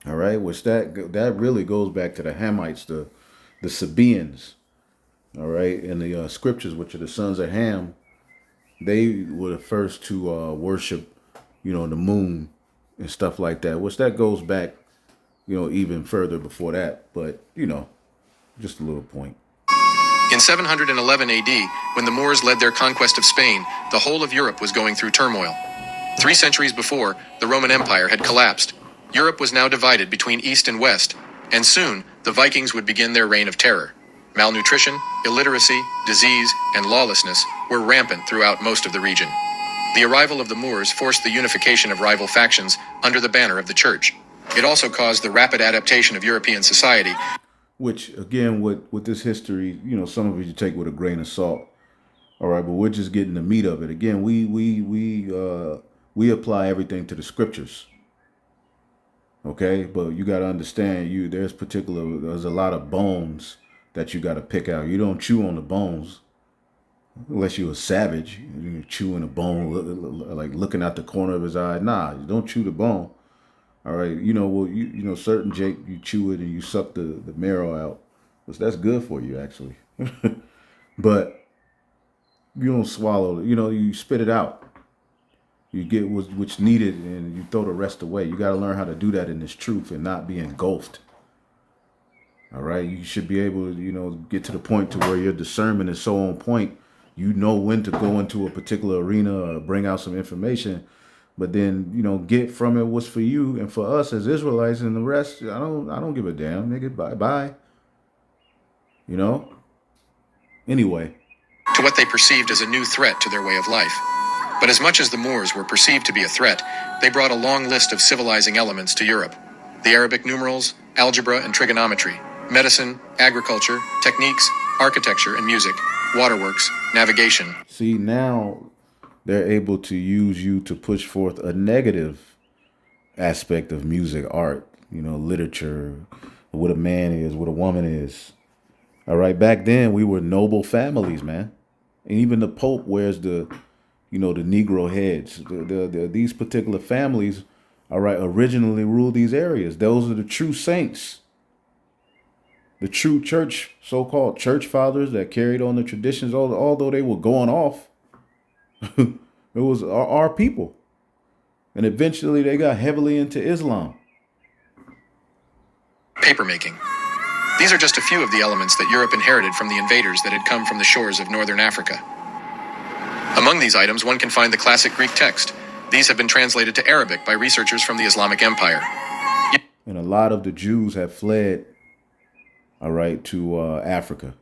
All right, which that really goes back to the Hamites, the Sabaeans. All right, in the scriptures, which are the sons of Ham, they were the first to worship, the moon and stuff like that. Which that goes back, even further before that. But just a little point. In 711 AD, when the Moors led their conquest of Spain, the whole of Europe was going through turmoil. 3 centuries before, the Roman Empire had collapsed. Europe was now divided between East and West, and soon the Vikings would begin their reign of terror. Malnutrition, illiteracy, disease, and lawlessness were rampant throughout most of the region. The arrival of the Moors forced the unification of rival factions under the banner of the Church. It also caused the rapid adaptation of European society. Which, again, with this history, some of it you take with a grain of salt. All right, but we're just getting the meat of it. Again, we apply everything to the scriptures. Okay, but you got to understand, there's a lot of bones that you got to pick out. You don't chew on the bones unless you're a savage. You're chewing a bone, like looking out the corner of his eye. Nah, you don't chew the bone. All right, certain Jake, you chew it and you suck the marrow out, which that's good for you actually. But you don't swallow it. You spit it out. You get what's needed and you throw the rest away. You got to learn how to do that in this truth and not be engulfed. All right, you should be able to, get to the point to where your discernment is so on point. You know when to go into a particular arena or bring out some information, but then get from it what's for you and for us as Israelites, and the rest I don't give a damn, nigga. Bye. Anyway. To what they perceived as a new threat to their way of life. But as much as the Moors were perceived to be a threat, they brought a long list of civilizing elements to Europe. The Arabic numerals, algebra and trigonometry, medicine, agriculture, techniques, architecture and music, waterworks, navigation. See, now they're able to use you to push forth a negative aspect of music, art, literature, what a man is, what a woman is. All right, back then we were noble families, man. And even the Pope wears the Negro heads. These particular families, all right, originally ruled these areas. Those are the true saints. The true church, so-called church fathers that carried on the traditions, although they were going off, it was our people. And eventually they got heavily into Islam. Papermaking. These are just a few of the elements that Europe inherited from the invaders that had come from the shores of northern Africa. Among these items, one can find the classic Greek text. These have been translated to Arabic by researchers from the Islamic Empire. And a lot of the Jews have fled, all right, to Africa.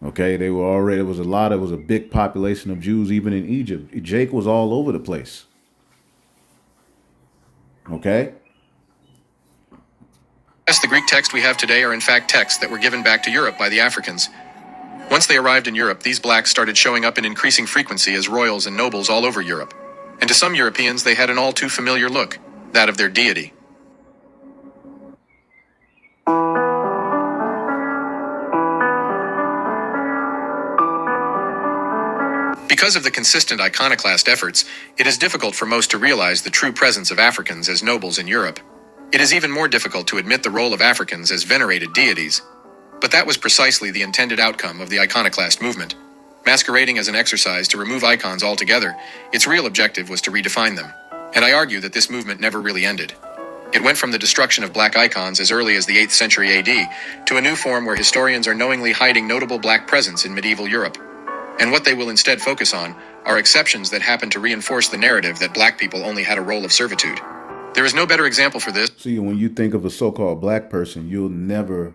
Okay, there was a big population of Jews even in Egypt. Jake was all over the place. Okay? Yes, the Greek texts we have today are in fact texts that were given back to Europe by the Africans. Once they arrived in Europe, these blacks started showing up in increasing frequency as royals and nobles all over Europe. And to some Europeans, they had an all too familiar look, that of their deity. Because of the consistent iconoclast efforts, it is difficult for most to realize the true presence of Africans as nobles in Europe. It is even more difficult to admit the role of Africans as venerated deities. But that was precisely the intended outcome of the iconoclast movement. Masquerading as an exercise to remove icons altogether, its real objective was to redefine them. And I argue that this movement never really ended. It went from the destruction of black icons as early as the 8th century AD to a new form where historians are knowingly hiding notable black presence in medieval Europe. And what they will instead focus on are exceptions that happen to reinforce the narrative that black people only had a role of servitude. There is no better example for this. See, when you think of a so-called black person, you'll never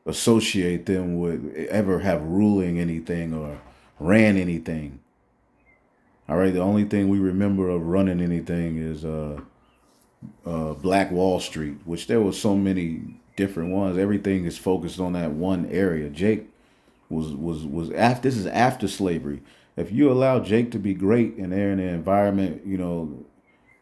associate them with ever have ruling anything or ran anything. All right, the only thing we remember of running anything is Black Wall Street, which there was so many different ones. Everything is focused on that one area. Jake was after, this is after slavery. If you allow Jake to be great and they're in an environment,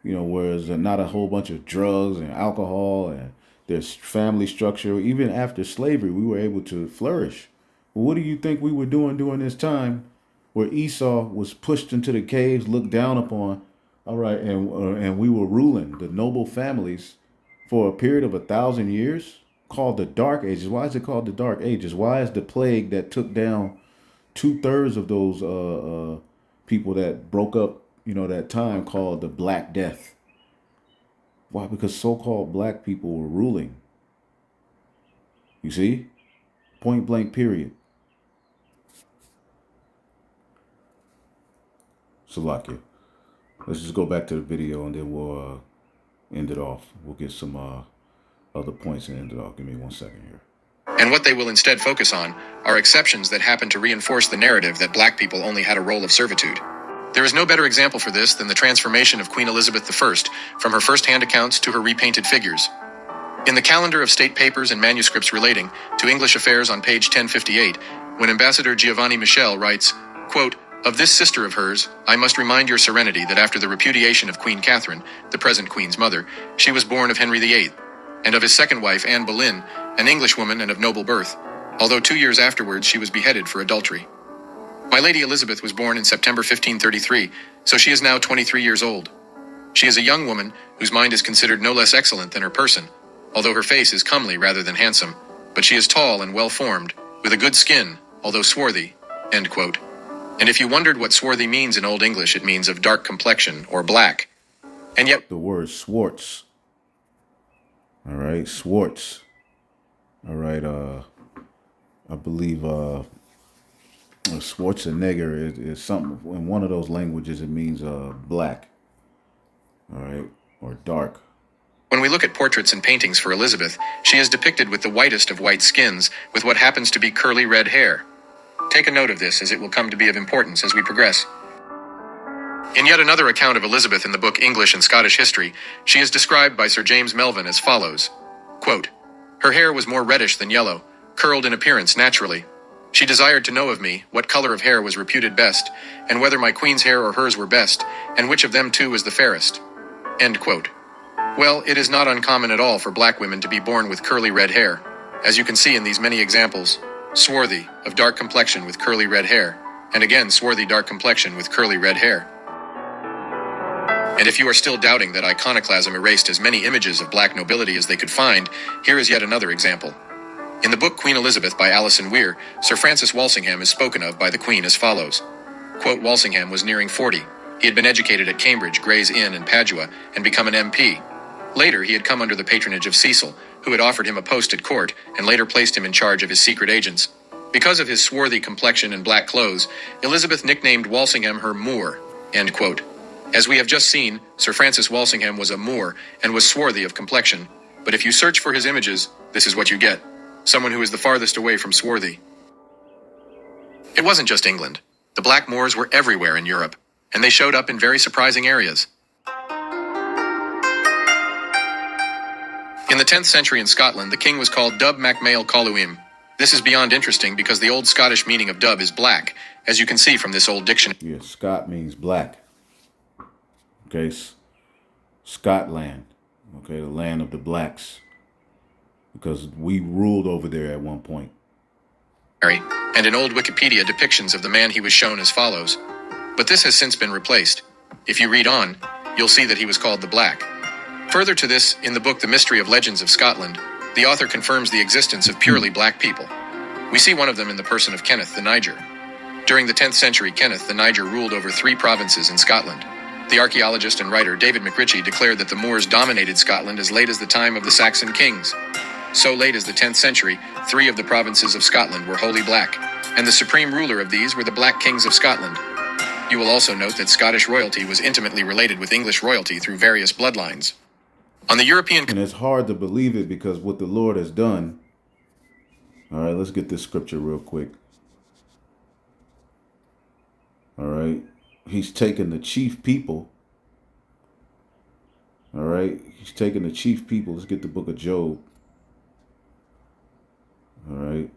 whereas not a whole bunch of drugs and alcohol, and there's family structure. Even after slavery, we were able to flourish. Well, what do you think we were doing during this time where Esau was pushed into the caves, looked down upon, all right, and we were ruling the noble families for a period of 1,000 years, called the Dark Ages? Why is it called the Dark Ages? Why is the plague that took down 2/3 of those people that broke up, that time, called the Black Death? Why? Because so-called black people were ruling. You see, point blank, period. Salakia. Let's just go back to the video and then we'll end it off. We'll get some other points and end it off. Give me 1 second here. And what they will instead focus on are exceptions that happen to reinforce the narrative that black people only had a role of servitude. There is no better example for this than the transformation of Queen Elizabeth I from her first-hand accounts to her repainted figures. In the calendar of state papers and manuscripts relating to English affairs on page 1058, when Ambassador Giovanni Michel writes, quote, "Of this sister of hers, I must remind your serenity that after the repudiation of Queen Catherine, the present Queen's mother, she was born of Henry VIII, and of his second wife, Anne Boleyn, an Englishwoman and of noble birth, although 2 years afterwards she was beheaded for adultery. My Lady Elizabeth was born in September 1533, so she is now 23 years old. She is a young woman whose mind is considered no less excellent than her person, although her face is comely rather than handsome, but she is tall and well-formed, with a good skin, although swarthy." End quote. And if you wondered what swarthy means in Old English, it means of dark complexion or black. And yet the word Swartz. All right, Swartz. All right, I believe Schwarzenegger is something in one of those languages. It means black. All right, or dark. when we look at portraits and paintings for Elizabeth, she is depicted with the whitest of white skins, with what happens to be curly red hair. Take a note of this, as it will come to be of importance as we progress. In yet another account of Elizabeth in the book English and Scottish History, she is described by Sir James Melvin as follows. Quote, "Her hair was more reddish than yellow, curled in appearance naturally. She desired to know of me what color of hair was reputed best, and whether my queen's hair or hers were best, and which of them two was the fairest." End quote. Well, it is not uncommon at all for black women to be born with curly red hair, as you can see in these many examples. Swarthy, of dark complexion with curly red hair, and again swarthy dark complexion with curly red hair. And if you are still doubting that Iconoclasm erased as many images of black nobility as they could find, here is yet another example. In the book Queen Elizabeth by Alison Weir, Sir Francis Walsingham is spoken of by the Queen as follows. Quote, Walsingham was nearing 40. He had been educated at Cambridge, Gray's Inn, and Padua, and become an MP. Later, he had come under the patronage of Cecil, who had offered him a post at court, and later placed him in charge of his secret agents. Because of his swarthy complexion and black clothes, Elizabeth nicknamed Walsingham her Moor. End quote. As we have just seen, Sir Francis Walsingham was a Moor and was swarthy of complexion. But if you search for his images, this is what you get. Someone who is the farthest away from swarthy. It wasn't just England. The Black Moors were everywhere in Europe, and they showed up in very surprising areas. In the 10th century in Scotland, the king was called Dub Mac Mael Coluim. This is beyond interesting because the old Scottish meaning of dub is black, as you can see from this old dictionary. Yeah, Scot means black. Okay, Scotland. Okay, the land of the blacks. Because we ruled over there at one point. And in old Wikipedia depictions of the man he was shown as follows. But this has since been replaced. If you read on, you'll see that he was called the Black. Further to this, in the book The Mystery of Legends of Scotland, the author confirms the existence of purely black people. We see one of them in the person of Kenneth the Niger. During the 10th century, Kenneth the Niger ruled over 3 provinces in Scotland. The archaeologist and writer David McRitchie declared that the Moors dominated Scotland as late as the time of the Saxon kings. So late as the 10th century, 3 of the provinces of Scotland were wholly black, and the supreme ruler of these were the Black Kings of Scotland. You will also note that Scottish royalty was intimately related with English royalty through various bloodlines. On the European... And it's hard to believe it because what the Lord has done... All right, let's get this scripture real quick. All right. He's taken the chief people. All right. He's taken the chief people. Let's get the book of Job. All right.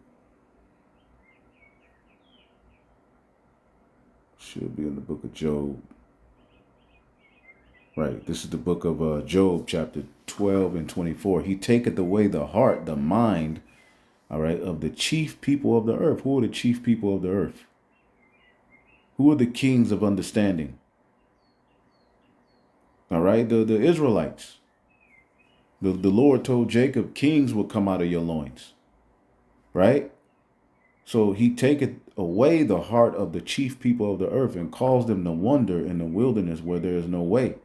Should be in the book of Job. Right. This is the book of Job, chapter 12 and 24. He taketh away the heart, the mind, all right, of the chief people of the earth. Who are the chief people of the earth? Who are the kings of understanding? All right, the Israelites. The Lord told Jacob, kings will come out of your loins. Right? So he taketh away the heart of the chief people of the earth and calls them to wander in the wilderness where there is no way.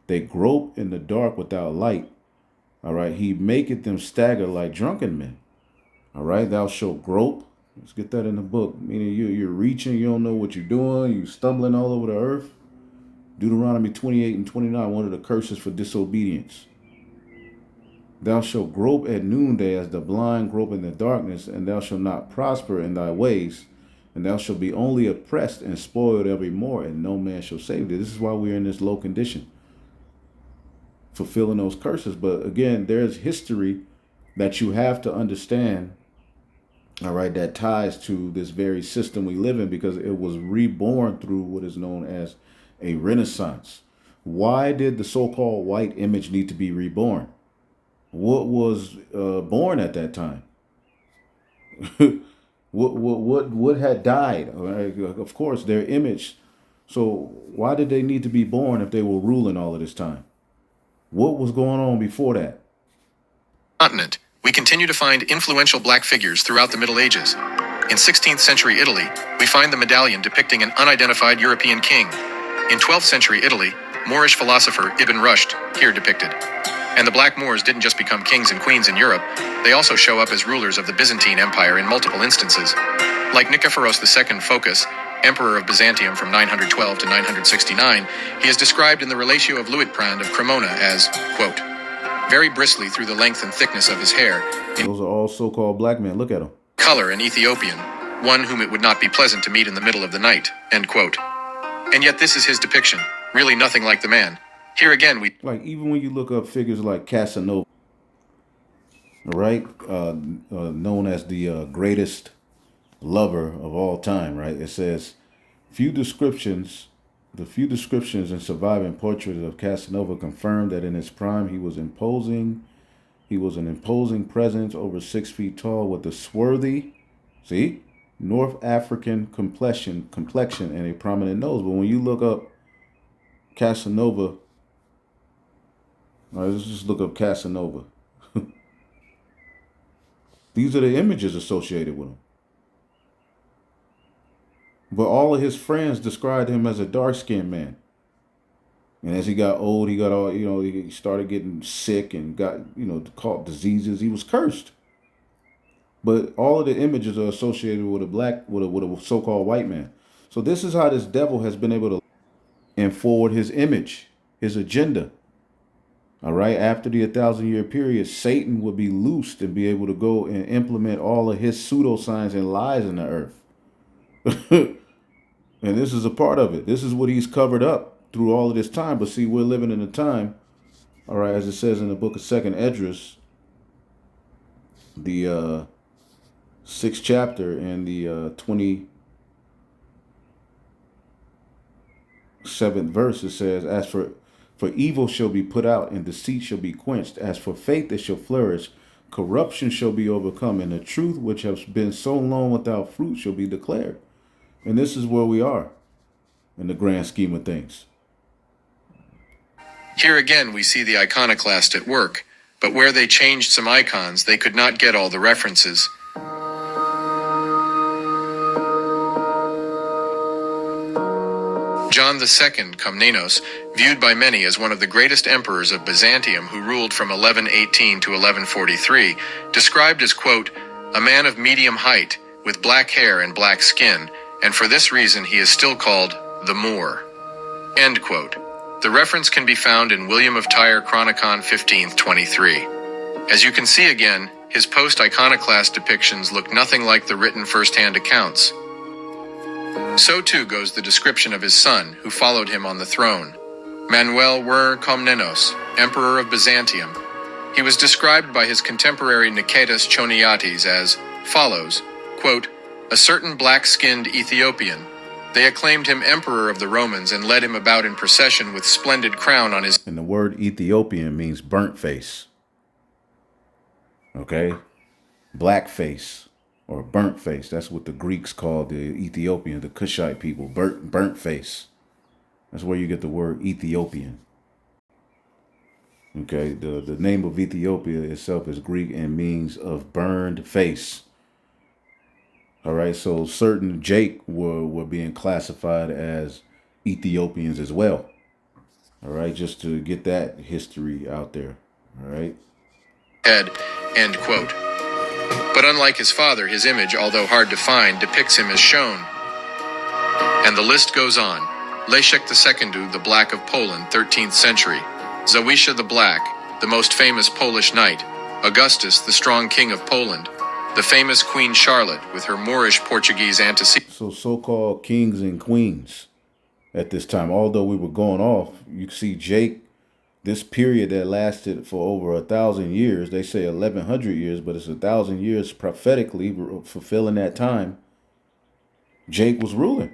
They grope in the dark without light. All right. He maketh them stagger like drunken men. All right. Thou shalt grope. Let's get that in the book. Meaning you're reaching, you don't know what you're doing, you stumbling all over the earth. Deuteronomy 28 and 29, one of the curses for disobedience. Thou shalt grope at noonday as the blind grope in the darkness, and thou shalt not prosper in thy ways, and thou shalt be only oppressed and spoiled evermore, and no man shall save thee. This is why we're in this low condition, fulfilling those curses. But again, there's history that you have to understand, all right, that ties to this very system we live in, because it was reborn through what is known as a renaissance. Why did the so-called white image need to be reborn? What was born at that time? what had died? Of course, their image. So why did they need to be born if they were ruling all of this time? What was going on before that? Continent, we continue to find influential black figures throughout the Middle Ages. In 16th century Italy, we find the medallion depicting an unidentified European king. In 12th century Italy, Moorish philosopher Ibn Rushd, here depicted. And the Black Moors didn't just become kings and queens in Europe, they also show up as rulers of the Byzantine Empire in multiple instances. Like Nikephoros II Phocas, emperor of Byzantium from 912 to 969, he is described in the Relatio of Luitprand of Cremona as, quote, very bristly through the length and thickness of his hair. Those are all so-called black men. Look at them. Color an Ethiopian, one whom it would not be pleasant to meet in the middle of the night, end quote. And yet this is his depiction, really nothing like the man. Here again, like, even when you look up figures like Casanova, right, known as the greatest lover of all time, right? It says, the few descriptions and surviving portraits of Casanova confirm that in his prime he was imposing. He was an imposing presence, over 6 feet tall, with a swarthy, North African complexion, and a prominent nose. But when you look up Casanova, all right, let's just look up Casanova. These are the images associated with him. But all of his friends described him as a dark-skinned man. And as he got old, he got all, he started getting sick and got, caught diseases. He was cursed. But all of the images are associated with a so-called white man. So this is how this devil has been able to forward his image, his agenda. All right. After the 1,000-year period, Satan would be loosed and be able to go and implement all of his pseudoscience and lies in the earth. And this is a part of it. This is what he's covered up through all of this time. But see, we're living in a time, all right, as it says in the book of 2nd Esdras, the 6th chapter and the 27th verse, it says, as for evil shall be put out, and deceit shall be quenched. As for faith, it shall flourish. Corruption shall be overcome, and the truth which has been so long without fruit shall be declared. And this is where we are in the grand scheme of things. Here again, we see the iconoclast at work, but where they changed some icons, they could not get all the references. John II Komnenos, viewed by many as one of the greatest emperors of Byzantium who ruled from 1118 to 1143, described as, quote, a man of medium height, with black hair and black skin, and for this reason he is still called the Moor, end quote. The reference can be found in William of Tyre Chronicon 1523. As you can see again, his post-iconoclast depictions look nothing like the written first-hand accounts. So too goes the description of his son, who followed him on the throne, Manuel Wer Komnenos, Emperor of Byzantium. He was described by his contemporary Niketas Choniates as follows, quote, a certain black-skinned Ethiopian, They acclaimed him emperor of the Romans and led him about in procession with splendid crown on his... And the word Ethiopian means burnt face. Okay? Black face or burnt face. That's what the Greeks called the Ethiopians, the Cushite people. Burnt face. That's where you get the word Ethiopian. Okay? The name of Ethiopia itself is Greek and means of burned face. All right, so certain Jake were being classified as Ethiopians as well. All right, just to get that history out there. All right. Head, end quote. But unlike his father, his image, although hard to find, depicts him as shown. And the list goes on. Leszek II, the Black of Poland, 13th century. Zawisza the Black, the most famous Polish knight. Augustus, the strong king of Poland. The famous Queen Charlotte with her Moorish Portuguese antecedents. So-called kings and queens at this time. Although we were going off, you see Jake, this period that lasted for over 1,000 years. They say 1,100 years, but it's 1,000 years prophetically fulfilling that time. Jake was ruling.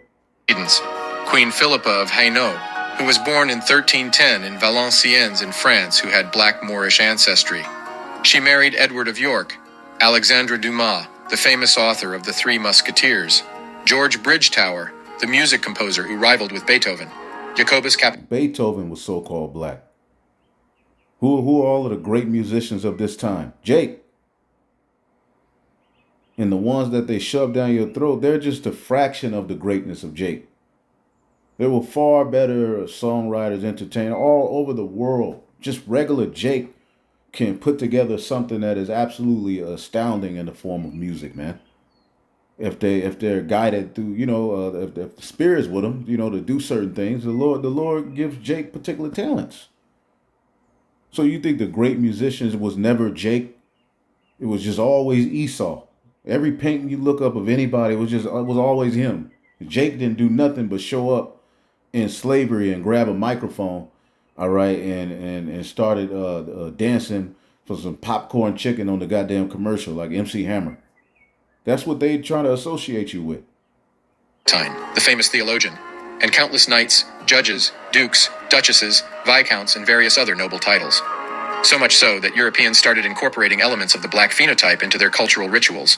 Queen Philippa of Hainaut, who was born in 1310 in Valenciennes in France, who had black Moorish ancestry. She married Edward of York. Alexandre Dumas, the famous author of The Three Musketeers. George Bridgetower, the music composer who rivaled with Beethoven. Jacobus Cap... Beethoven was so-called black. Who are all of the great musicians of this time? Jake. And the ones that they shove down your throat, they're just a fraction of the greatness of Jake. There were far better songwriters, entertainers all over the world. Just regular Jake can put together something that is absolutely astounding in the form of music, man. If they're guided through, if the spirit's with them, to do certain things, the Lord gives Jake particular talents. So you think the great musicians was never Jake? It was just always Esau. Every painting you look up of anybody was always him. Jake didn't do nothing but show up in slavery and grab a microphone. All right, and started dancing for some popcorn chicken on the goddamn commercial like MC Hammer. That's what they trying to associate you with. The famous theologian, and countless knights, judges, dukes, duchesses, viscounts, and various other noble titles. So much so that Europeans started incorporating elements of the black phenotype into their cultural rituals.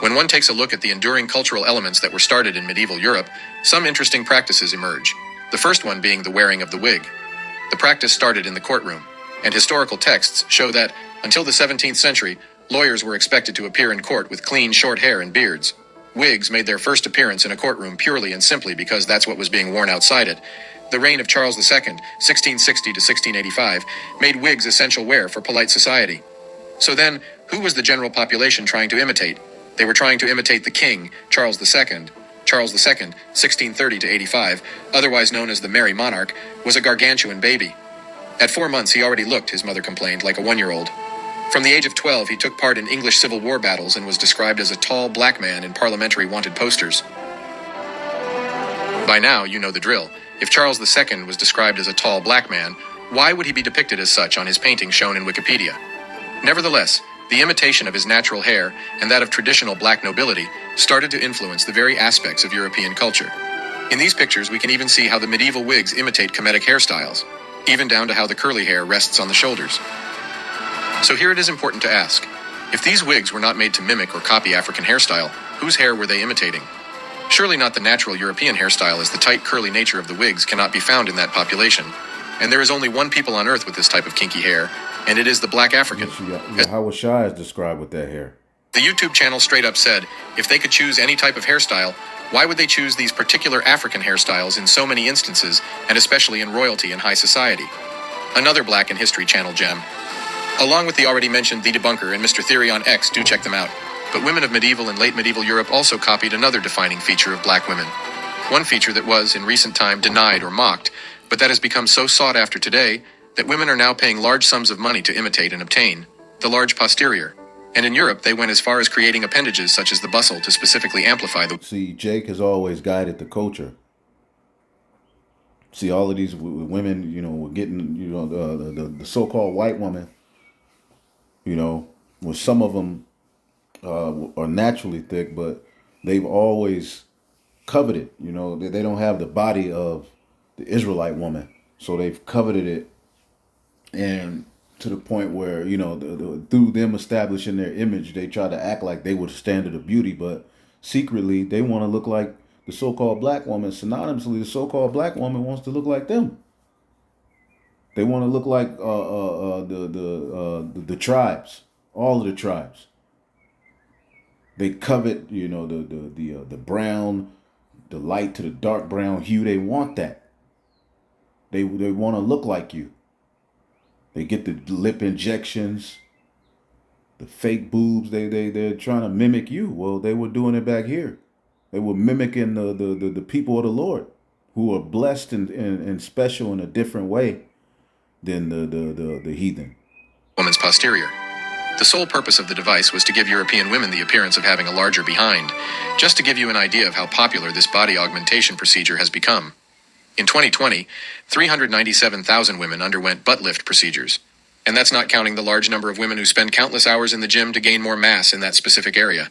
When one takes a look at the enduring cultural elements that were started in medieval Europe, some interesting practices emerge. The first one being the wearing of the wig. The practice started in the courtroom, and historical texts show that, until the 17th century, lawyers were expected to appear in court with clean, short hair and beards. Wigs made their first appearance in a courtroom purely and simply because that's what was being worn outside it. The reign of Charles II, 1660 to 1685, made wigs essential wear for polite society. So then, who was the general population trying to imitate? They were trying to imitate the king, Charles II. Charles II, 1630 to 85, otherwise known as the Merry Monarch, was a gargantuan baby. At 4 months, he already looked, his mother complained, like a 1-year-old. From the age of 12, he took part in English Civil War battles and was described as a tall black man in parliamentary wanted posters. By now, you know the drill. If Charles II was described as a tall black man, why would he be depicted as such on his painting shown in Wikipedia? Nevertheless, the imitation of his natural hair and that of traditional black nobility started to influence the very aspects of European culture. In these pictures, we can even see how the medieval wigs imitate Kemetic hairstyles, even down to how the curly hair rests on the shoulders. So here it is important to ask, if these wigs were not made to mimic or copy African hairstyle, whose hair were they imitating? Surely not the natural European hairstyle, as the tight curly nature of the wigs cannot be found in that population. And there is only one people on earth with this type of kinky hair, and it is the black African. How Shai is described with that hair. The YouTube channel straight up said, if they could choose any type of hairstyle, why would they choose these particular African hairstyles in so many instances, and especially in royalty and high society? Another Black in History channel gem. Along with the already mentioned The Debunker and Mr. Theory on X, do check them out. But women of medieval and late medieval Europe also copied another defining feature of black women. One feature that was, in recent time, denied or mocked, but that has become so sought after today that women are now paying large sums of money to imitate and obtain: the large posterior. And in Europe, they went as far as creating appendages such as the bustle to specifically amplify the... See, Jake has always guided the culture. See, all of these women, were getting, the so-called white woman, you know, well, some of them are naturally thick, but they've always coveted, they don't have the body of the Israelite woman. So they've coveted it, and to the point where, through them establishing their image, they try to act like they were the standard of beauty, but secretly they want to look like the so-called black woman. Synonymously, the so-called black woman wants to look like them. They want to look like the tribes, all of the tribes. They covet, the brown, the light to the dark brown hue. They want that. They want to look like you. They get the lip injections, the fake boobs. They're trying to mimic you. Well, they were doing it back here. They were mimicking the people of the Lord, who are blessed and special in a different way than the heathen. Woman's posterior. The sole purpose of the device was to give European women the appearance of having a larger behind, just to give you an idea of how popular this body augmentation procedure has become. In 2020, 397,000 women underwent butt lift procedures. And that's not counting the large number of women who spend countless hours in the gym to gain more mass in that specific area.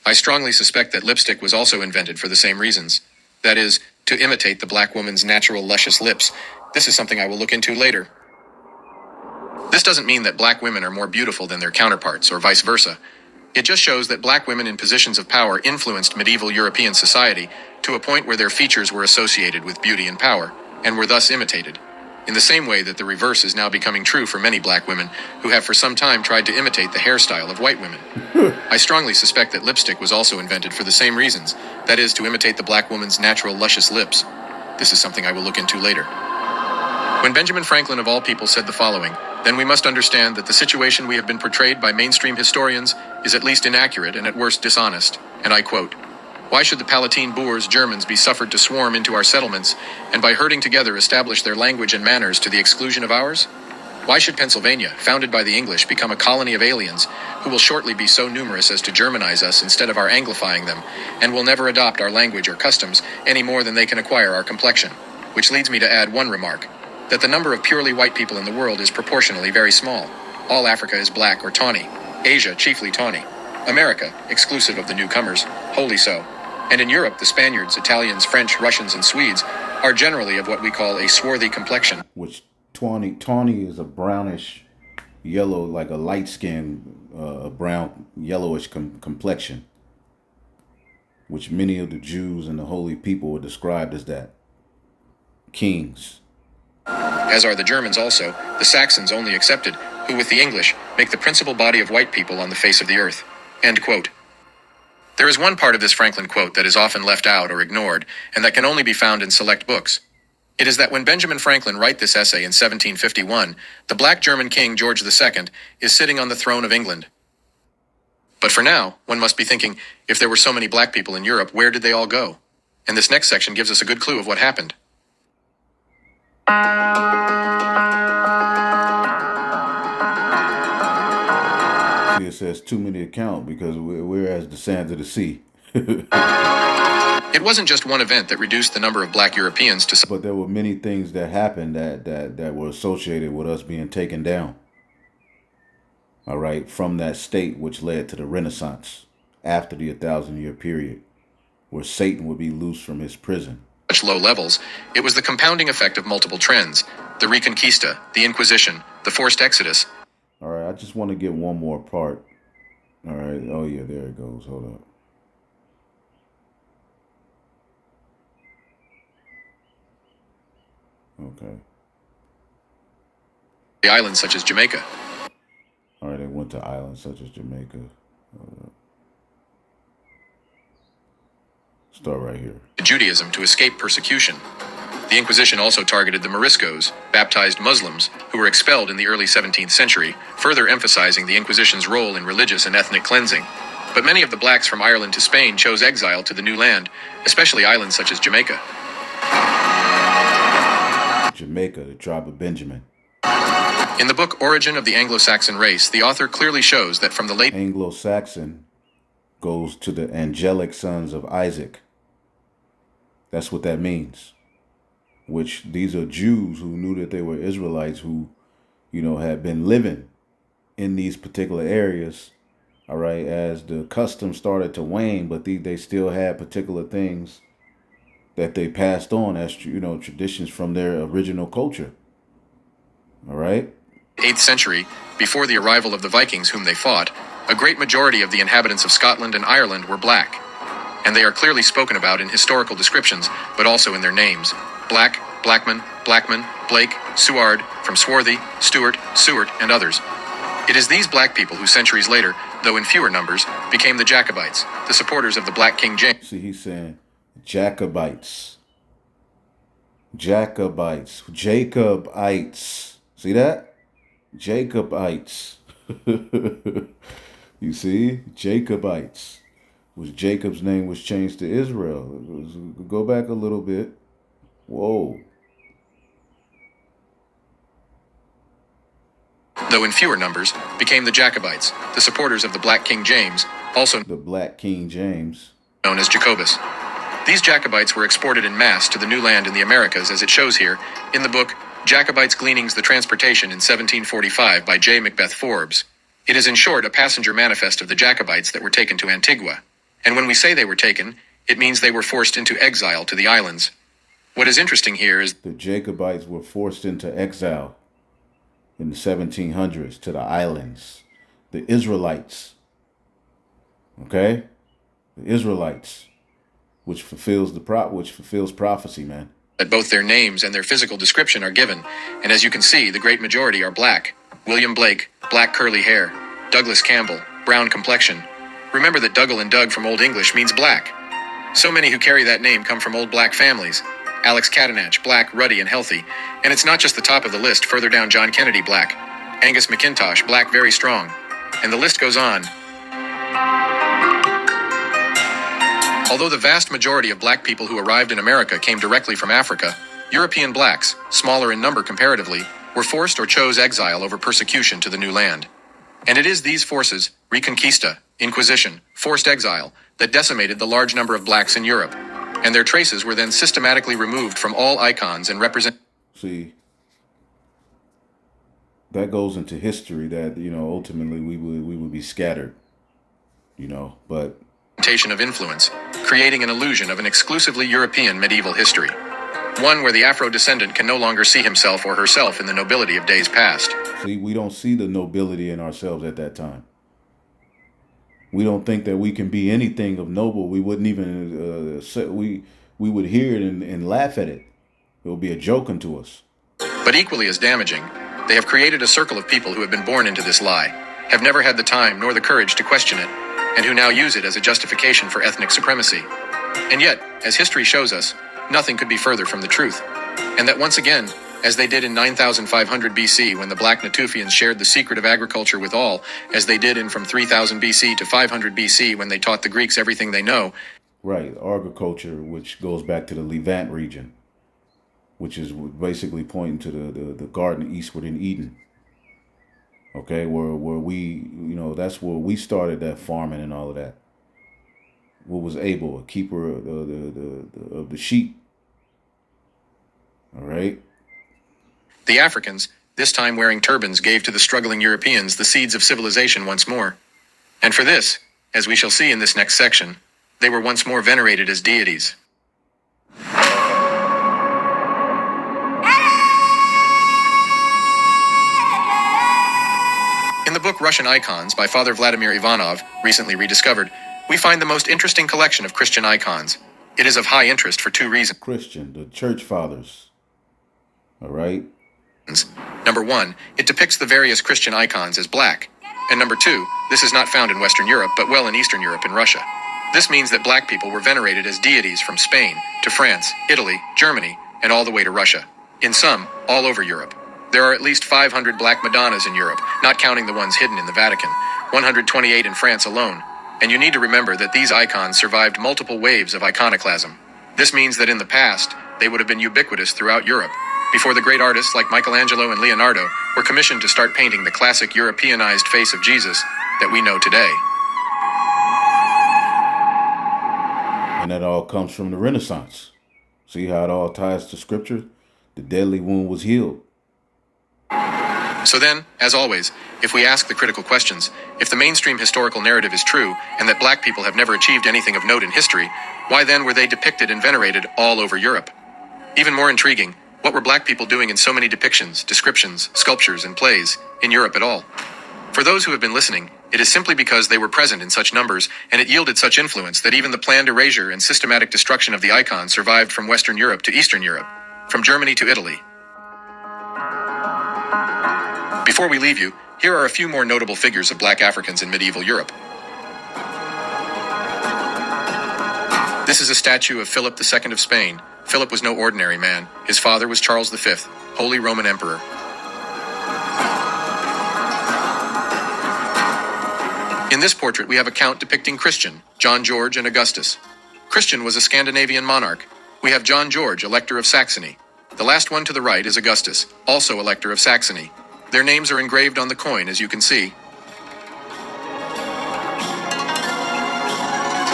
I strongly suspect that lipstick was also invented for the same reasons. That is, to imitate the black woman's natural luscious lips. This is something I will look into later. This doesn't mean that black women are more beautiful than their counterparts, or vice versa. It just shows that black women in positions of power influenced medieval European society to a point where their features were associated with beauty and power, and were thus imitated. In the same way that the reverse is now becoming true for many black women who have for some time tried to imitate the hairstyle of white women. I strongly suspect that lipstick was also invented for the same reasons, that is, to imitate the black woman's natural luscious lips. This is something I will look into later. When Benjamin Franklin of all people said the following, then we must understand that the situation we have been portrayed by mainstream historians is at least inaccurate and at worst dishonest, and I quote, "Why should the Palatine Boers, Germans, be suffered to swarm into our settlements, and by herding together establish their language and manners to the exclusion of ours? Why should Pennsylvania, founded by the English, become a colony of aliens, who will shortly be so numerous as to Germanize us instead of our Anglifying them, and will never adopt our language or customs any more than they can acquire our complexion?" Which leads me to add one remark, that the number of purely white people in the world is proportionally very small. All Africa is black or tawny, Asia chiefly tawny, America, exclusive of the newcomers, wholly so. And in Europe, the Spaniards, Italians, French, Russians, and Swedes are generally of what we call a swarthy complexion. Which tawny is a brownish yellow, like a light skin, brown yellowish complexion, which many of the Jews and the holy people were described as that. Kings. As are the Germans also, the Saxons only excepted, who with the English make the principal body of white people on the face of the earth. End quote. There is one part of this Franklin quote that is often left out or ignored, and that can only be found in select books. It is that when Benjamin Franklin wrote this essay in 1751, the black German king George II is sitting on the throne of England. But for now, one must be thinking, if there were so many black people in Europe, where did they all go? And this next section gives us a good clue of what happened. It says too many to count because we're as the sands of the sea. It wasn't just one event that reduced the number of black Europeans to... But there were many things that happened that were associated with us being taken down. All right, from that state which led to the Renaissance after the 1,000-year period, where Satan would be loosed from his prison. Such low levels, it was the compounding effect of multiple trends, the Reconquista, the Inquisition, the forced exodus. All right, I just want to get one more part. All right, oh yeah, there it goes. Hold up. Okay. The islands such as Jamaica. All right, they went to islands such as Jamaica. Start right here. Judaism to escape persecution. The Inquisition also targeted the Moriscos, baptized Muslims, who were expelled in the early 17th century, further emphasizing the Inquisition's role in religious and ethnic cleansing. But many of the blacks from Ireland to Spain chose exile to the new land, especially islands such as Jamaica. Jamaica, the tribe of Benjamin. In the book Origin of the Anglo-Saxon Race, the author clearly shows that from the late... Anglo-Saxon goes to the angelic sons of Isaac. That's what that means. which these are Jews who knew that they were Israelites who, had been living in these particular areas. All right, as the custom started to wane, but they still had particular things that they passed on as traditions from their original culture. All right. 8th century, before the arrival of the Vikings whom they fought, a great majority of the inhabitants of Scotland and Ireland were black. And they are clearly spoken about in historical descriptions, but also in their names. Black, Blackman, Blackman, Blake, Seward, from Swarthy, Stewart, Seward, and others. It is these black people who centuries later, though in fewer numbers, became the Jacobites, the supporters of the Black King James. See, he's saying Jacobites. Jacobites. Jacobites. See that? Jacobites. You see? Jacobites. Was Jacob's name was changed to Israel. Go back a little bit. Whoa. Though in fewer numbers, became the Jacobites, the supporters of the Black King James, also the Black King James, known as Jacobus. These Jacobites were exported in mass to the new land in the Americas, as it shows here, in the book Jacobites Gleanings the Transportation in 1745 by J. Macbeth Forbes. It is in short a passenger manifest of the Jacobites that were taken to Antigua. And when we say they were taken, it means they were forced into exile to the islands. What is interesting here is the Jacobites were forced into exile in the 1700s to the islands. The Israelites. Okay? The Israelites, which fulfills prophecy, man. That both their names and their physical description are given, and as you can see, the great majority are black. William Blake, black curly hair. Douglas Campbell, brown complexion. Remember that Dougal and Doug from Old English means black. So many who carry that name come from old black families. Alex Catanach, black, ruddy, and healthy. And it's not just the top of the list, further down John Kennedy, black. Angus McIntosh, black, very strong. And the list goes on. Although the vast majority of black people who arrived in America came directly from Africa, European blacks, smaller in number comparatively, were forced or chose exile over persecution to the new land. And it is these forces, Reconquista, Inquisition, forced exile, that decimated the large number of blacks in Europe. And their traces were then systematically removed from all icons and represent. See, that goes into history that, ultimately we would be scattered, but of influence, creating an illusion of an exclusively European medieval history. One where the Afro-descendant can no longer see himself or herself in the nobility of days past. See, we don't see the nobility in ourselves at that time. We don't think that we can be anything of noble. We wouldn't even, we would hear it and laugh at it. It would be a joke unto us. But equally as damaging, they have created a circle of people who have been born into this lie, have never had the time nor the courage to question it, and who now use it as a justification for ethnic supremacy. And yet, as history shows us, nothing could be further from the truth. And that once again, as they did in 9500 BC when the Black Natufians shared the secret of agriculture with all, as they did in from 3000 BC to 500 BC when they taught the Greeks everything they know. Right, agriculture, which goes back to the Levant region, which is basically pointing to the garden eastward in Eden. Okay, where we, that's where we started that farming and all of that. What was Abel, a keeper of the sheep. All right. The Africans, this time wearing turbans, gave to the struggling Europeans the seeds of civilization once more. And for this, as we shall see in this next section, they were once more venerated as deities. In the book Russian Icons by Father Vladimir Ivanov, recently rediscovered, we find the most interesting collection of Christian icons. It is of high interest for two reasons. Christian, the church fathers. All right. Number one, it depicts the various Christian icons as black. And number two, this is not found in Western Europe, but well in Eastern Europe and Russia. This means that black people were venerated as deities from Spain to France, Italy, Germany, and all the way to Russia. In some, all over Europe. There are at least 500 black Madonnas in Europe, not counting the ones hidden in the Vatican, 128 in France alone. And you need to remember that these icons survived multiple waves of iconoclasm. This means that in the past, they would have been ubiquitous throughout Europe, before the great artists like Michelangelo and Leonardo were commissioned to start painting the classic Europeanized face of Jesus that we know today. And that all comes from the Renaissance. See how it all ties to scripture? the deadly wound was healed. So then, as always, if we ask the critical questions, if the mainstream historical narrative is true, and that black people have never achieved anything of note in history, why then were they depicted and venerated all over Europe? Even more intriguing, what were black people doing in so many depictions, descriptions, sculptures, and plays in Europe at all? For those who have been listening, it is simply because they were present in such numbers, and it yielded such influence that even the planned erasure and systematic destruction of the icon survived from Western Europe to Eastern Europe, from Germany to Italy. Before we leave you, here are a few more notable figures of black Africans in medieval Europe. This is a statue of Philip II of Spain. Philip was no ordinary man. His father was Charles V, Holy Roman Emperor. In this portrait, we have a count depicting Christian, John George, and Augustus. Christian was a Scandinavian monarch. We have John George, Elector of Saxony. The last one to the right is Augustus, also Elector of Saxony. Their names are engraved on the coin, as you can see.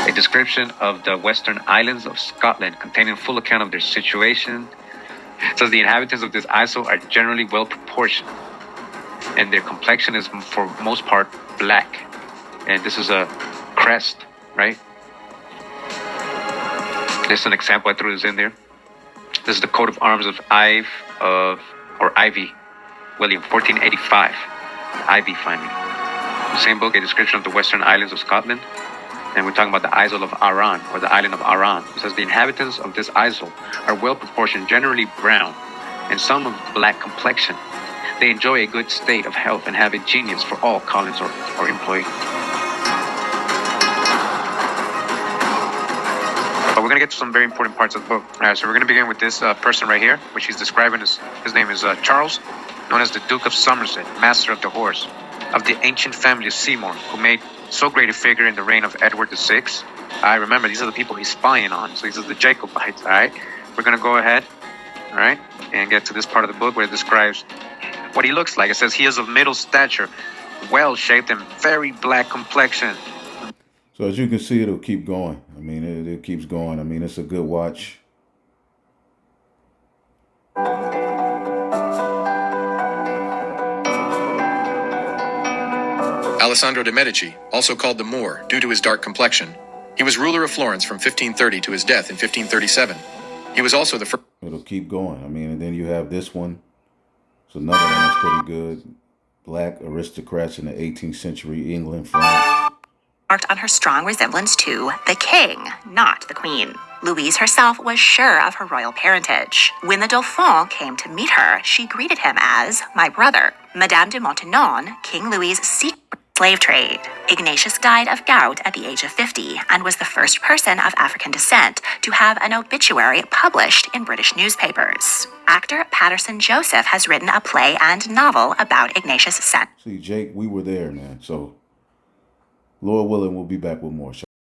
A description of the western islands of Scotland containing full account of their situation. It says the inhabitants of this isle are generally well proportioned, and their complexion is for most part black. And this is a crest, right? This is an example. I threw this in there. This is the coat of arms of Ivy William, 1485. Ivy finding. The same book, a description of the western islands of Scotland. And we're talking about the Isle of Arran, or the island of Arran. It says the inhabitants of this isle are well proportioned, generally brown, and some of black complexion. They enjoy a good state of health and have a genius for all callings or employ. But we're going to get to some very important parts of the book. All right, so we're going to begin with this person right here, which he's describing as, his name is Charles, known as the Duke of Somerset, master of the horse, of the ancient family of Seymour, who made so great a figure in the reign of Edward VI. I remember, these are the people he's spying on. So these are the Jacobites, all right? We're going to go ahead, all right, and get to this part of the book where it describes what he looks like. It says he is of middle stature, well-shaped, and very black complexion. So as you can see, it'll keep going. I mean, it keeps going. I mean, it's a good watch. Alessandro de' Medici, also called the Moor, due to his dark complexion. He was ruler of Florence from 1530 to his death in 1537. He was also the first... It'll keep going. I mean, and then you have this one. So another one that's pretty good. Black aristocrats in the 18th century, England, France. Marked on her strong resemblance to the king, not the queen. Louise herself was sure of her royal parentage. When the Dauphin came to meet her, she greeted him as my brother. Madame de Maintenon, King Louis's secret slave trade. Ignatius died of gout at the age of 50 and was the first person of African descent to have an obituary published in British newspapers. Actor Patterson Joseph has written a play and novel about Ignatius' son. See, Jake, we were there, man. So, Lord willing, we'll be back with more.